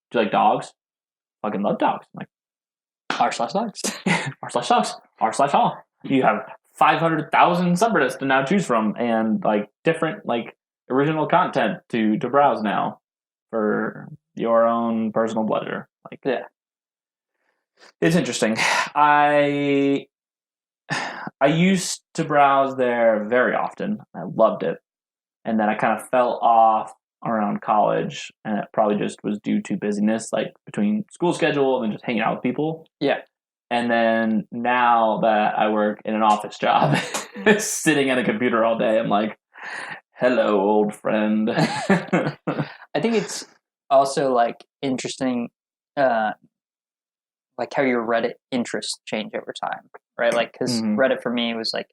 "Do you like dogs?" Fucking love dogs. I'm like, r/dogs. r/dogs. r/all. You have 500,000 subreddits to now choose from, and like different like original content to browse now for your own personal pleasure. Like, yeah, it's interesting. I used to browse there very often. I loved it, and then I kind of fell off around college, and it probably just was due to busyness, like between school schedule and then just hanging out with people. Yeah. And then now that I work in an office job, sitting at a computer all day, I'm like, hello, old friend. I think it's also like interesting, like how your Reddit interests change over time, right? Like, because Reddit for me was like,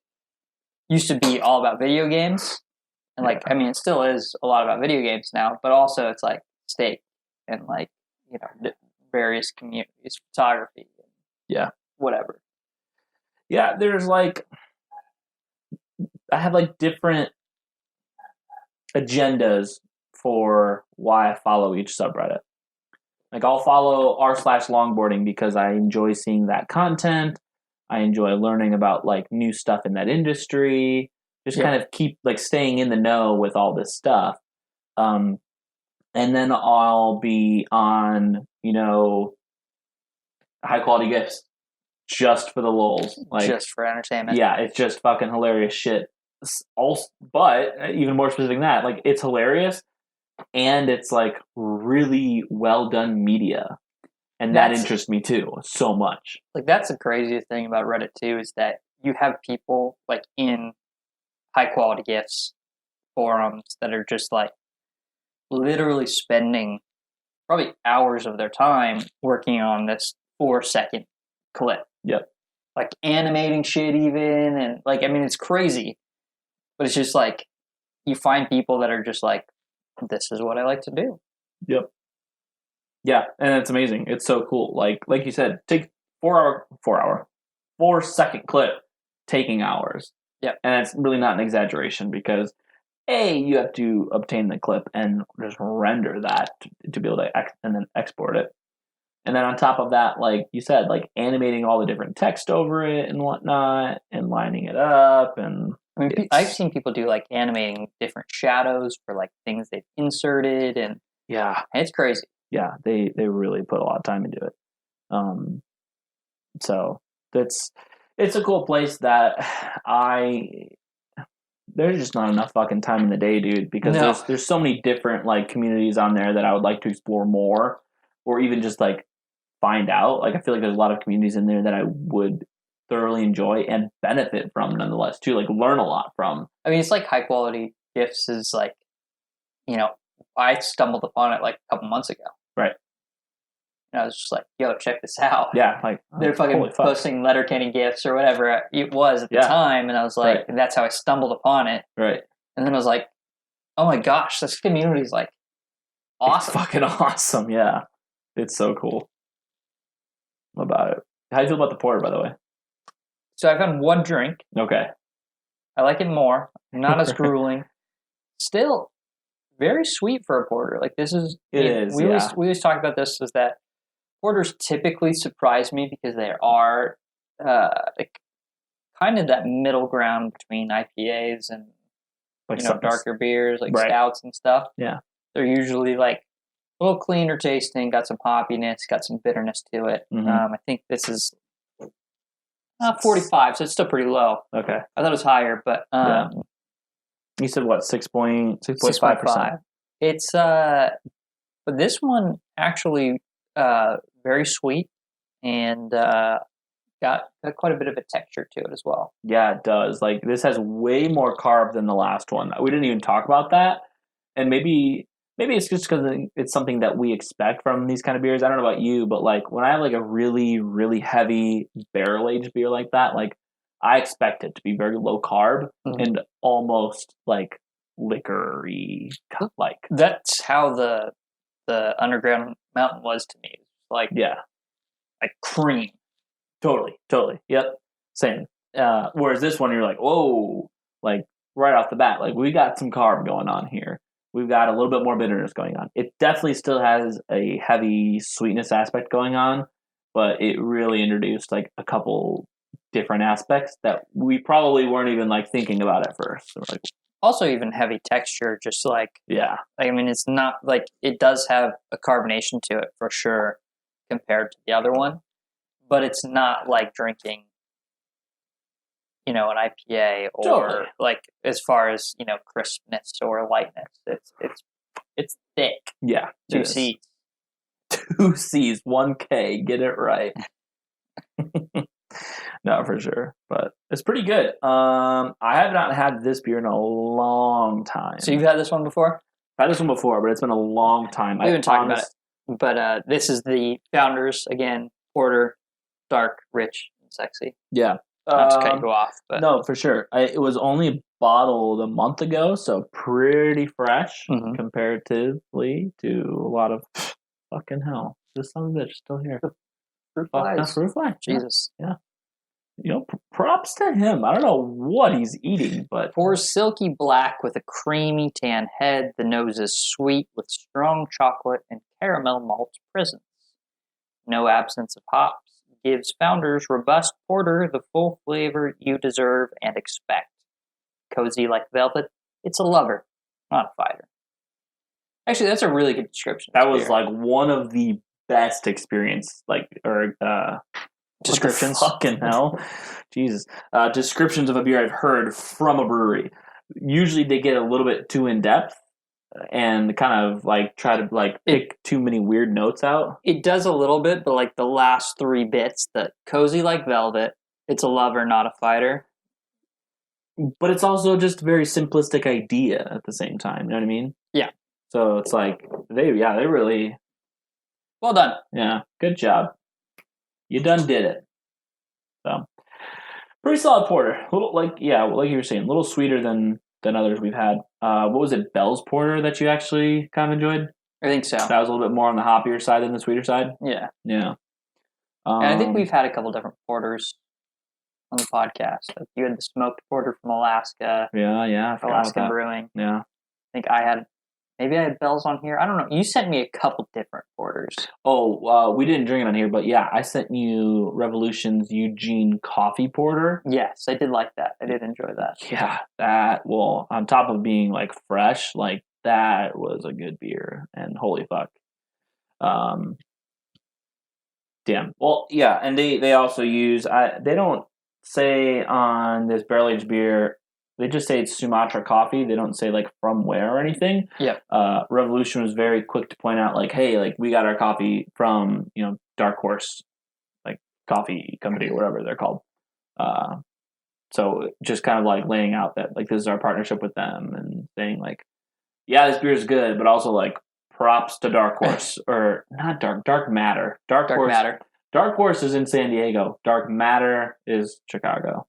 used to be all about video games. And like, I mean, it still is a lot about video games now, but also it's like steak and like, you know, various communities, photography. Yeah. Whatever. Yeah, there's like, I have like different agendas for why I follow each subreddit. Like I'll follow r/longboarding because I enjoy seeing that content. I enjoy learning about like new stuff in that industry. Just kind of keep like staying in the know with all this stuff. And then I'll be on, you know, high quality gifts just for the lulz. Like, just for entertainment. Yeah, it's just fucking hilarious shit. Also, but even more specific than that, like it's hilarious and it's like really well done media. And that interests me too so much. Like that's the craziest thing about Reddit too, is that you have people like in high quality gifts forums that are just like literally spending probably hours of their time working on this 4-second clip. Yep. Like animating shit even, and like, I mean, it's crazy, but it's just like you find people that are just like, this is what I like to do. Yep. Yeah, and it's amazing. It's so cool. Like you said, take 4-second clip taking hours. Yeah. And it's really not an exaggeration because you have to obtain the clip and just render that to be able to and then export it. And then on top of that, like you said, like animating all the different text over it and whatnot and lining it up. And I mean, I've seen people do like animating different shadows for like things they've inserted, and it's crazy. Yeah, they really put a lot of time into it. So it's a cool place that there's just not enough fucking time in the day, dude, because there's so many different like communities on there that I would like to explore more, or even just like find out. Like I feel like there's a lot of communities in there that I would thoroughly enjoy and benefit from nonetheless too, like learn a lot from. I mean, it's like high quality gifts is like, you know, I stumbled upon it like a couple months ago. Right. And I was just like, yo, check this out. Yeah, like they're fucking posting Letterkenny gifts or whatever it was at the time, and I was like, and that's how I stumbled upon it. Right. And then I was like, oh my gosh, this community is like awesome. It's fucking awesome, yeah. It's so cool. What about it? How do you feel about the porter, by the way? So I've had one drink. Okay. I like it more. Not as grueling. Still very sweet for a porter. Like this is we always talk about this, is that porters typically surprise me because they are like kind of that middle ground between IPAs and like darker beers, like stouts and stuff. Yeah. They're usually like a little cleaner tasting, got some hoppiness, got some bitterness to it. I think this is 45, so it's still pretty low. Okay. I thought it was higher, but you said what, 6.5%? It's but this one actually very sweet and got quite a bit of a texture to it as well. Yeah, it does. Like this has way more carb than the last one. We didn't even talk about that, and maybe maybe it's just because it's something that we expect from these kind of beers. I don't know about you, but like when I have like a really, really heavy barrel aged beer like that, like I expect it to be very low carb and almost like liquor-y, like. That's how the Underground Mountain was to me. Like cream. Totally. Yep. Same. Whereas this one, you're like, whoa, like right off the bat, like we got some carb going on here. We've got a little bit more bitterness going on. It definitely still has a heavy sweetness aspect going on, but it really introduced like a couple different aspects that we probably weren't even like thinking about at first. So like, also even heavy texture, just like, I mean, it's not like, it does have a carbonation to it for sure compared to the other one, but it's not like drinking, an IPA or like as far as, crispness or lightness. It's thick. Yeah. 2 C's. 2 C's, 1K, get it right. No, for sure. But it's pretty good. I have not had this beer in a long time. So you've had this one before? I've had this one before, but it's been a long time. We haven't talked about it. But this is the Founders, again, porter, dark, rich, and sexy. Yeah. Not to cut you off. But. No, for sure. It was only bottled a month ago, so pretty fresh comparatively to a lot of fucking hell. This son of a bitch is still here. Fruit fly. Jesus. Yeah. Props to him. I don't know what he's eating, but pours silky black with a creamy tan head. The nose is sweet with strong chocolate and caramel malt presence. No absence of hops gives Founders robust porter the full flavor you deserve and expect. Cozy like velvet, it's a lover, not a fighter. Actually, that's a really good description. That was like one of the best descriptions. Fucking hell. Jesus. Descriptions of a beer I've heard from a brewery. Usually they get a little bit too in depth and kind of like try to like pick too many weird notes out. It does a little bit, but like the last 3 bits, the cozy like velvet, it's a lover, not a fighter. But it's also just a very simplistic idea at the same time. You know what I mean? Yeah. So it's like they really well done. Yeah, good job. You done did it. So pretty solid porter. Like you were saying, a little sweeter than others we've had. What was it, Bell's Porter that you actually kind of enjoyed? I think so. That was a little bit more on the hoppier side than the sweeter side. Yeah. Yeah. And I think we've had a couple different porters on the podcast. Like you had the smoked porter from Alaska. Yeah. Alaska Brewing. Yeah. I think maybe I had Bell's on here. I don't know. You sent me a couple different porters. Oh, we didn't drink it on here, but yeah, I sent you Revolution's Eugene Coffee Porter. Yes, I did like that. I did enjoy that. Yeah, on top of being like fresh, like that was a good beer, and holy fuck. Damn. Well, yeah, and they also use, they don't say on this barrel-aged beer, they just say it's Sumatra coffee. They don't say like from where or anything. Yeah. Revolution was very quick to point out like, hey, like we got our coffee from, Dark Horse, like coffee company or whatever they're called. So just kind of like laying out that like this is our partnership with them and saying like, yeah, this beer is good, but also like props to Dark Horse or not Dark Matter. Dark Horse. Dark Horse is in San Diego. Dark Matter is Chicago.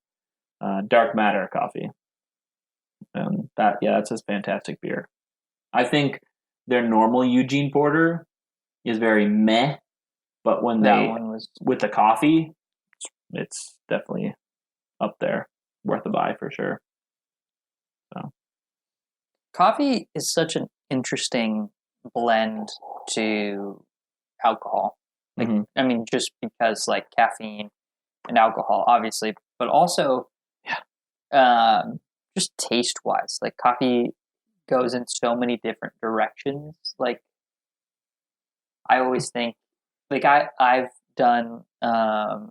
Dark Matter coffee. And that's a fantastic beer. I think their normal Eugene Porter is very meh, but when with the coffee, it's definitely up there, worth a buy for sure. So, coffee is such an interesting blend to alcohol. Like, I mean, just because like caffeine and alcohol, obviously, but also, just taste wise, like coffee goes in so many different directions. Like I always think like I've done like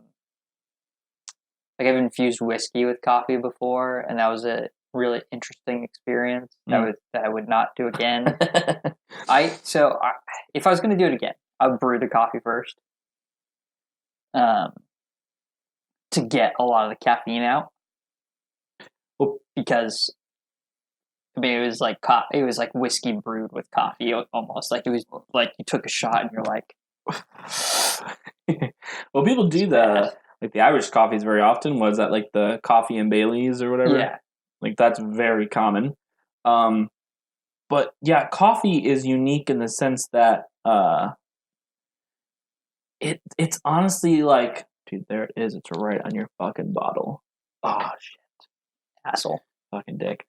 I've infused whiskey with coffee before, and that was a really interesting experience that I would not do again. If I was going to do it again, I would brew the coffee first to get a lot of the caffeine out. Because I mean, it was like it was like whiskey brewed with coffee, almost like it was like you took a shot and you're like. Well, people do the Irish coffees very often. Was that like the coffee and Baileys or whatever? Yeah, like that's very common. But yeah, coffee is unique in the sense that it's honestly like, dude, there it is. It's right on your fucking bottle. Oh shit, asshole, fucking dick.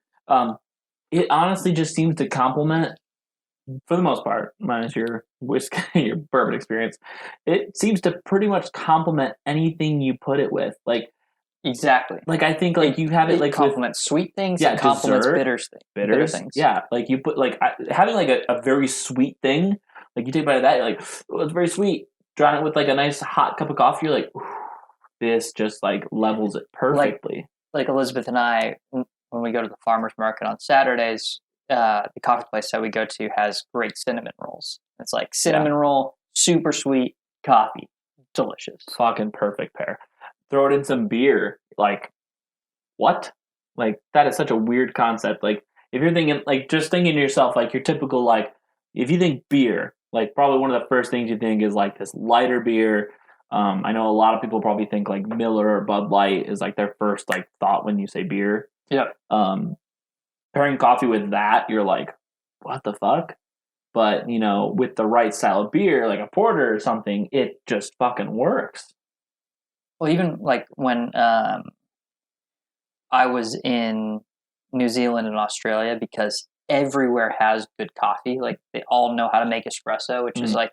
It honestly just seems to complement, for the most part, minus your whiskey, your bourbon experience. It seems to pretty much complement anything you put it with. Like exactly. Like I think like you have it like complements sweet things. Yeah, and complements dessert, bitter things. Yeah, like you put like having like a very sweet thing. Like you take a bite of that, you're like, oh, it's very sweet. Drown it with like a nice hot cup of coffee. You're like, this just like levels it perfectly. Like Elizabeth and I, when we go to the farmers market on Saturdays, the coffee place that we go to has great cinnamon rolls. It's like cinnamon roll, super sweet, coffee, delicious, fucking perfect pair. Throw it in some beer, like what? Like that is such a weird concept. Like if you're thinking, like just thinking to yourself, like your typical, like if you think beer, like probably one of the first things you think is like this lighter beer. I know a lot of people probably think like Miller or Bud Light is like their first like thought when you say beer. Yeah. Pairing coffee with that, you're like, what the fuck? But you know, with the right style of beer, like a porter or something, it just fucking works. Well, even like when I was in New Zealand and Australia, because everywhere has good coffee. Like they all know how to make espresso, which is like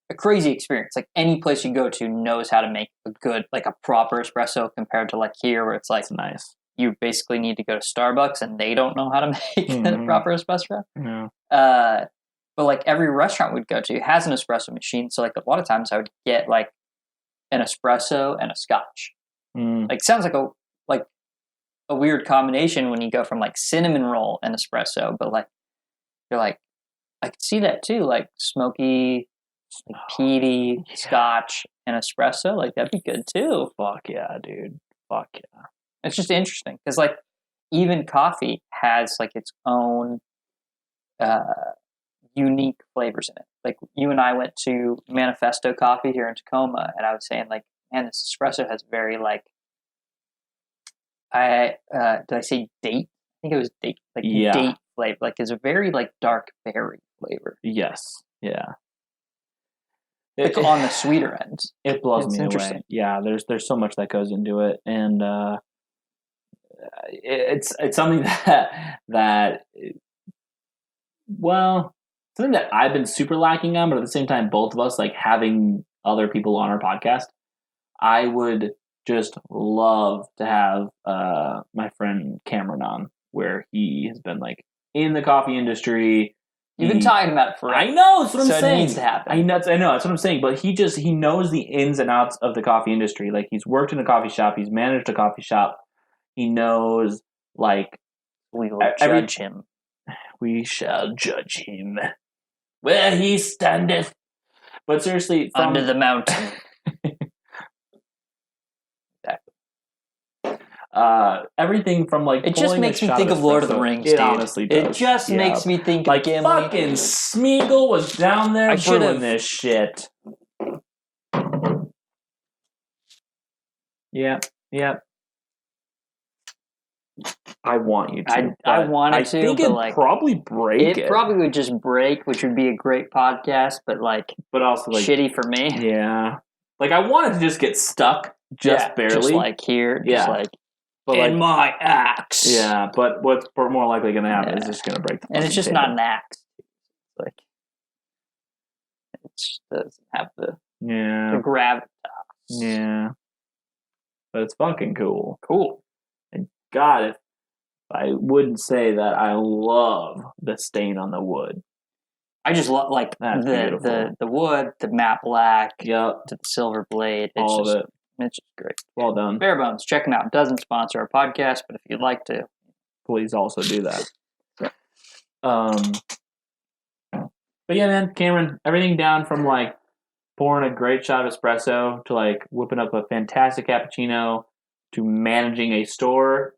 a crazy experience. Like any place you go to knows how to make a good, like a proper espresso compared to like here where it's like That's nice. You basically need to go to Starbucks and they don't know how to make a proper espresso. Yeah. But like every restaurant we'd go to has an espresso machine. So like a lot of times I would get like an espresso and a scotch. Like sounds like a weird combination when you go from like cinnamon roll and espresso, but like you're like, I could see that too, like smoky, like peaty scotch and espresso. Like that'd be good too. Fuck yeah, dude. Fuck yeah. It's just interesting because like even coffee has like its own unique flavors in it. Like you and I went to Manifesto Coffee here in Tacoma, and I was saying like, man, this espresso has very like, did I say date? I think it was date, like date flavor. Like it's a very like dark berry flavor. Yes, yeah. Like on the sweeter end. It blows me away. Yeah, there's so much that goes into it, and it's something that well, something that I've been super lacking on, but at the same time, both of us like having other people on our podcast. I would just love to have my friend Cameron on, where he has been like in the coffee industry. You've been talking about it forever. I know, that's what I'm saying. So it needs to happen. I know, that's what I'm saying. But he knows the ins and outs of the coffee industry. Like he's worked in a coffee shop, he's managed a coffee shop. He knows, like, we will judge him. We shall judge him where he standeth. But seriously, under the mountain. Everything from like it just makes me think of Lord of the Rings. It honestly does. It just makes me think like of Gimli. Fucking Smeagol was down there brewing this shit. Yeah. I want you to. I wanted to. I think it'd like, probably break it. It probably would just break, which would be a great podcast, but also like shitty for me. Yeah. Like I wanted to just get stuck, barely, just like here, just like. But in my axe. Yeah, but what's more likely going to happen is just going to break the and it's just not an axe. Like it just doesn't have the gravitas. Yeah. But it's fucking cool. Cool. And God, if I wouldn't say that I love the stain on the wood. I just love like the wood, the matte black, to the silver blade. It's all just, of it. It's just great. Well done. Bare Bones, check them out. Doesn't sponsor our podcast, but if you'd like to, please also do that. But yeah, man, Cameron, everything down from like pouring a great shot of espresso to like whipping up a fantastic cappuccino to managing a store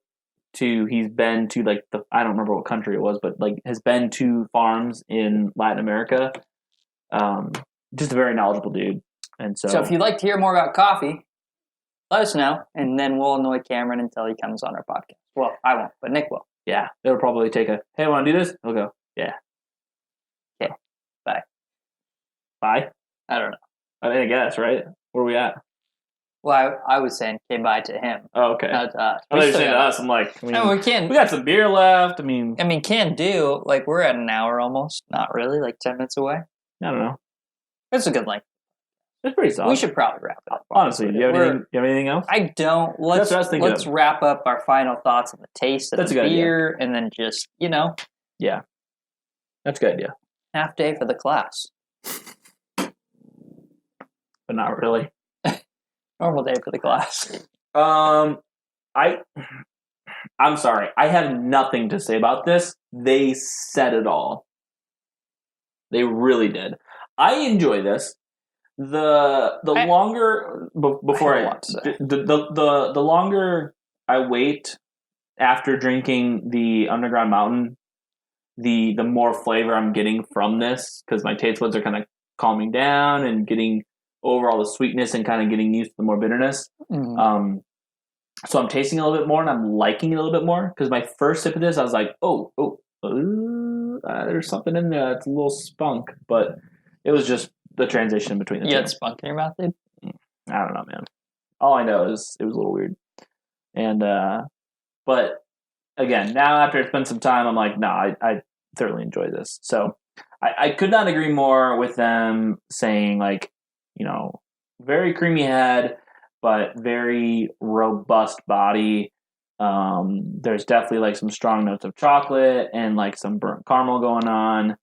he's been to like I don't remember what country it was, but like has been to farms in Latin America. Just a very knowledgeable dude. And so if you'd like to hear more about coffee, let us know, and then we'll annoy Cameron until he comes on our podcast. Well, I won't, but Nick will. Yeah, they'll probably take hey, want to do this? He'll go, yeah. Okay, bye. Bye? I don't know. I guess, right? Where are we at? Well, I was saying, okay, bye to him. Oh, okay. Not to us. I thought you were saying to us. I'm like, we got some beer left. I mean, can do. Like, we're at an hour almost. Not really, like 10 minutes away. I don't know. It's a good length. It's pretty solid. We should probably wrap it up. Honestly, do you have anything else? I don't. Let's wrap up our final thoughts on the taste of the beer, and then just, Yeah. That's a good idea. Half day for the class. But not really. Normal day for the class. I'm sorry. I have nothing to say about this. They said it all. They really did. I enjoy this. The longer the longer I wait after drinking the Underground Mountain, the more flavor I'm getting from this, because my taste buds are kind of calming down and getting over all the sweetness and kind of getting used to the more bitterness. Mm-hmm. So I'm tasting a little bit more and I'm liking it a little bit more, because my first sip of this I was like, there's something in there that's a little spunk, but it was just the transition between the two. You had spunk in your mouth, dude? I don't know, man. All I know is it was a little weird. And but again, now after I spent some time, I'm like, no, I thoroughly enjoy this. So I could not agree more with them saying, like, very creamy head, but very robust body. There's definitely like some strong notes of chocolate and like some burnt caramel going on.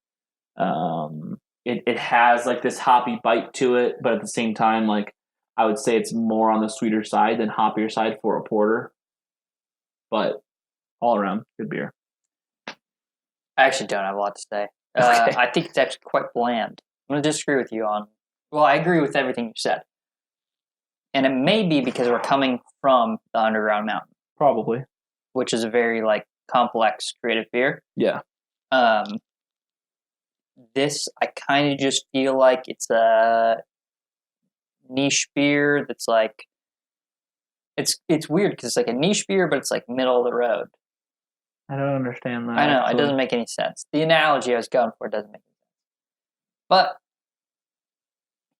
It has like this hoppy bite to it, but at the same time, like, I would say it's more on the sweeter side than hoppier side for a porter. But all around, good beer. I actually don't have a lot to say. Okay. I think it's actually quite bland. I'm going to disagree with you on... Well, I agree with everything you said. And it may be because we're coming from the Underground Mountain. Probably. Which is a very, like, complex, creative beer. Yeah. This, I kind of just feel like it's a niche beer that's like... It's weird because it's like a niche beer, but it's like middle of the road. I don't understand that. I know, it doesn't make any sense. The analogy I was going for doesn't make any sense. But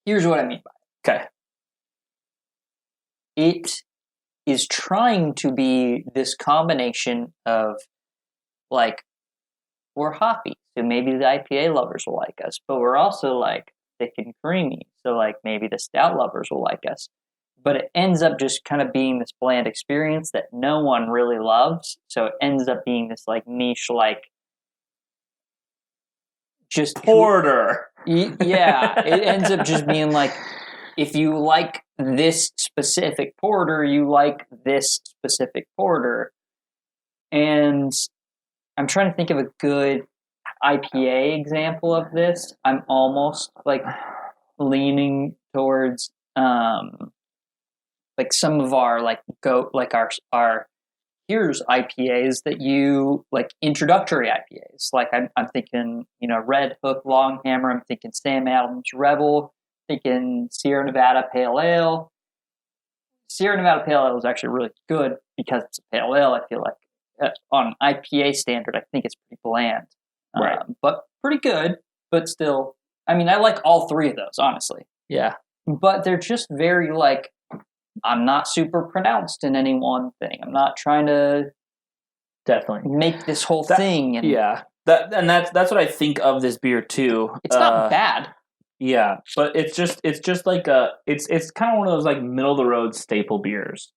here's what I mean by it. Okay. It is trying to be this combination of, like, we're hoppy, so maybe the IPA lovers will like us, but we're also, like, thick and creamy, so, like, maybe the stout lovers will like us. But it ends up just kind of being this bland experience that no one really loves, so it ends up being this, like, niche, like, just... Porter! Yeah, it ends up just being, like, if you like this specific porter, you like this specific porter. And I'm trying to think of a good IPA example of this. I'm almost, like, leaning towards, like, some of our, like, our here's IPAs that you, like, introductory IPAs. Like, I'm thinking, Red Hook Long Hammer. I'm thinking Sam Adams Rebel. Thinking Sierra Nevada Pale Ale. Sierra Nevada Pale Ale is actually really good because it's a pale ale. I feel like on IPA standard, I think it's pretty bland. Right. But pretty good, but still, I mean, I like all three of those, honestly. Yeah. But they're just very, like, I'm not super pronounced in any one thing. I'm not trying to definitely make this whole thing. And yeah. That's what I think of this beer too. It's not bad. Yeah, but it's just like it's kind of one of those, like, middle of the road staple beers.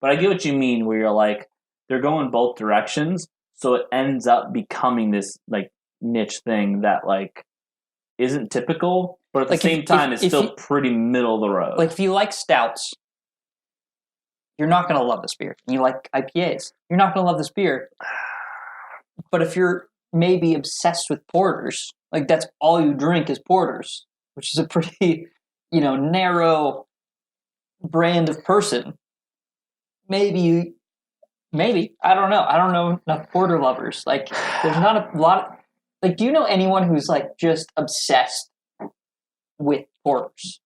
But I get what you mean, where you're like, they're going both directions, so it ends up becoming this, like, niche thing that, like, isn't typical, but at the same time it's still pretty middle of the road. Like, if you like stouts, you're not going to love this beer. You like IPAs, you're not going to love this beer. But if you're maybe obsessed with porters, like, that's all you drink is porters, which is a pretty, narrow brand of person. Maybe Maybe. I don't know. I don't know enough porter lovers. Like, there's not a lot. Like, do you know anyone who's like just obsessed with porters?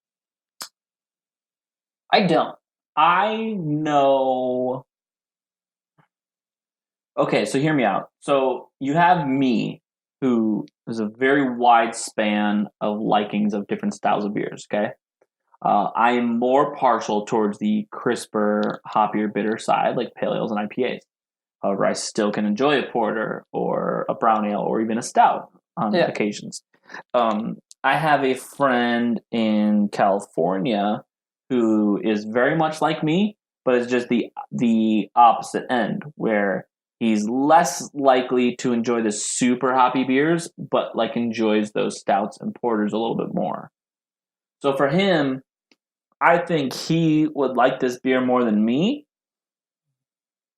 I don't. I know. Okay, so hear me out. So you have me, who is a very wide span of likings of different styles of beers. Okay, I am more partial towards the crisper, hoppier, bitter side, like pale ales and IPAs. However, I still can enjoy a porter or a brown ale or even a stout on occasions. I have a friend in California who is very much like me, but is just the opposite end, where he's less likely to enjoy the super hoppy beers, but like enjoys those stouts and porters a little bit more. So for him, I think he would like this beer more than me.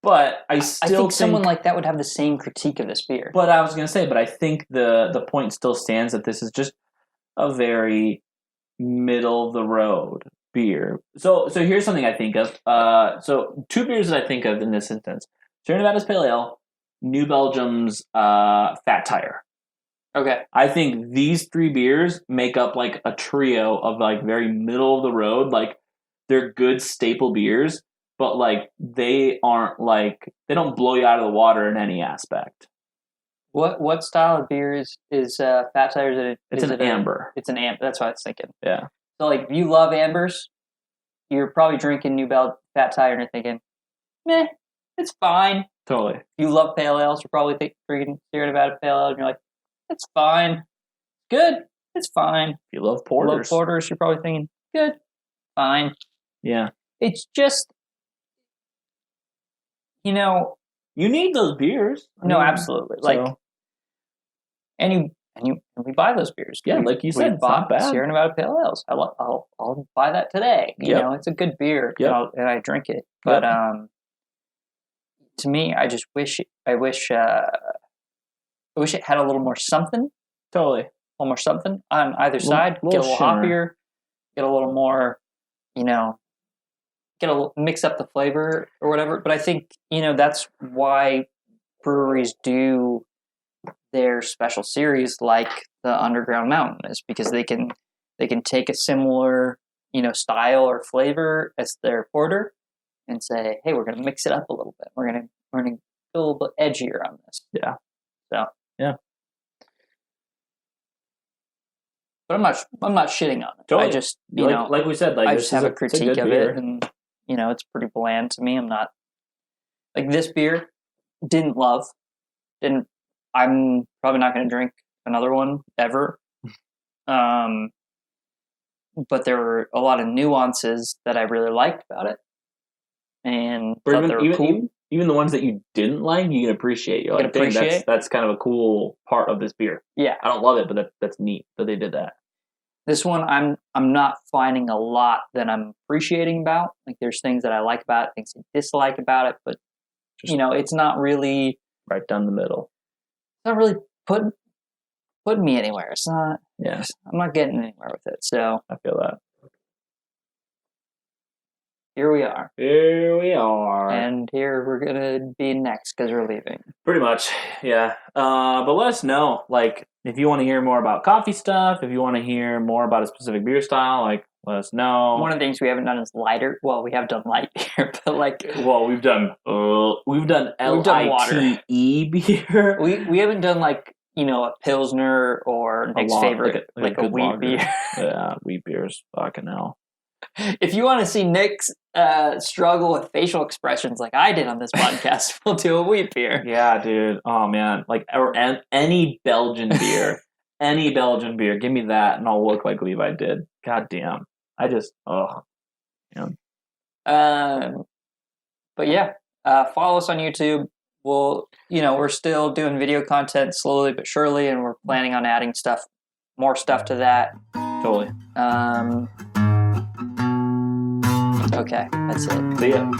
But I think someone like that would have the same critique of this beer. But I was going to say, but I think the point still stands that this is just a very middle of the road beer. So here's something I think of. So two beers that I think of in this instance: Sierra Nevada's Pale Ale, New Belgium's Fat Tire. Okay. I think these three beers make up like a trio of like very middle of the road. Like, they're good staple beers, but like they aren't like, they don't blow you out of the water in any aspect. What style of beer is Fat Tire? It's an amber. It's an amber. That's what I was thinking. Yeah. So like, if you love ambers, you're probably drinking New Belgium Fat Tire and you're thinking, meh, it's fine. Totally. If you love pale ales, you're probably drinking Sierra Nevada Pale Ale and you're like, it's fine. Good. It's fine. If you love porters. You're probably thinking, good. Fine. Yeah. It's just, you need those beers. No, absolutely. So. Like, and we buy those beers. Yeah, like you said, it's not bad. Sierra Nevada Pale Ales. I'll buy that today. You know, it's a good beer, and I drink it. But to me, I just wish it had a little more something. Totally, a little more something on either side. Get a little hoppier. Get a little more. Mix up the flavor or whatever. But I think that's why breweries do their special series like the Underground Mountain, is because they can take a similar style or flavor as their porter and say, hey, we're going to mix it up a little bit. We're going to go a little bit edgier on this. Yeah. So yeah. But I'm not shitting on it. Totally. I just like we said, like I just have a critique of it, and it's pretty bland to me. I'm not like, this beer. Didn't love. I'm probably not going to drink another one ever. But there were a lot of nuances that I really liked about it, and thought they were cool. Even the ones that you didn't like, you can appreciate. You're like, dang, that's kind of a cool part of this beer. Yeah, I don't love it, but that's neat that they did that. This one, I'm not finding a lot that I'm appreciating about. Like, there's things that I like about it, things I dislike about it, but it's not really right down the middle. It's not really putting me anywhere. It's not. Yeah, I'm not getting anywhere with it. So I feel that. Here we are. And here we're going to be next because we're leaving. Pretty much, yeah. But let us know, like, if you want to hear more about coffee stuff, if you want to hear more about a specific beer style, like, let us know. One of the things we haven't done is lighter. Well, we have done light beer, but like... Well, we've done LITE beer. We haven't done, like, a Pilsner or Nick's favorite, like a wheat beer. Yeah, wheat beers. Fucking hell. If you want to see Nick's struggle with facial expressions like I did on this podcast, we'll do a wheat beer. Yeah, dude. Oh, man. Like, or any Belgian beer. Any Belgian beer. Give me that, and I'll look like Levi did. God damn. I just, yeah. But yeah, follow us on YouTube. We'll, we're still doing video content slowly but surely, and we're planning on adding more stuff to that. Totally. Okay, that's it. See ya.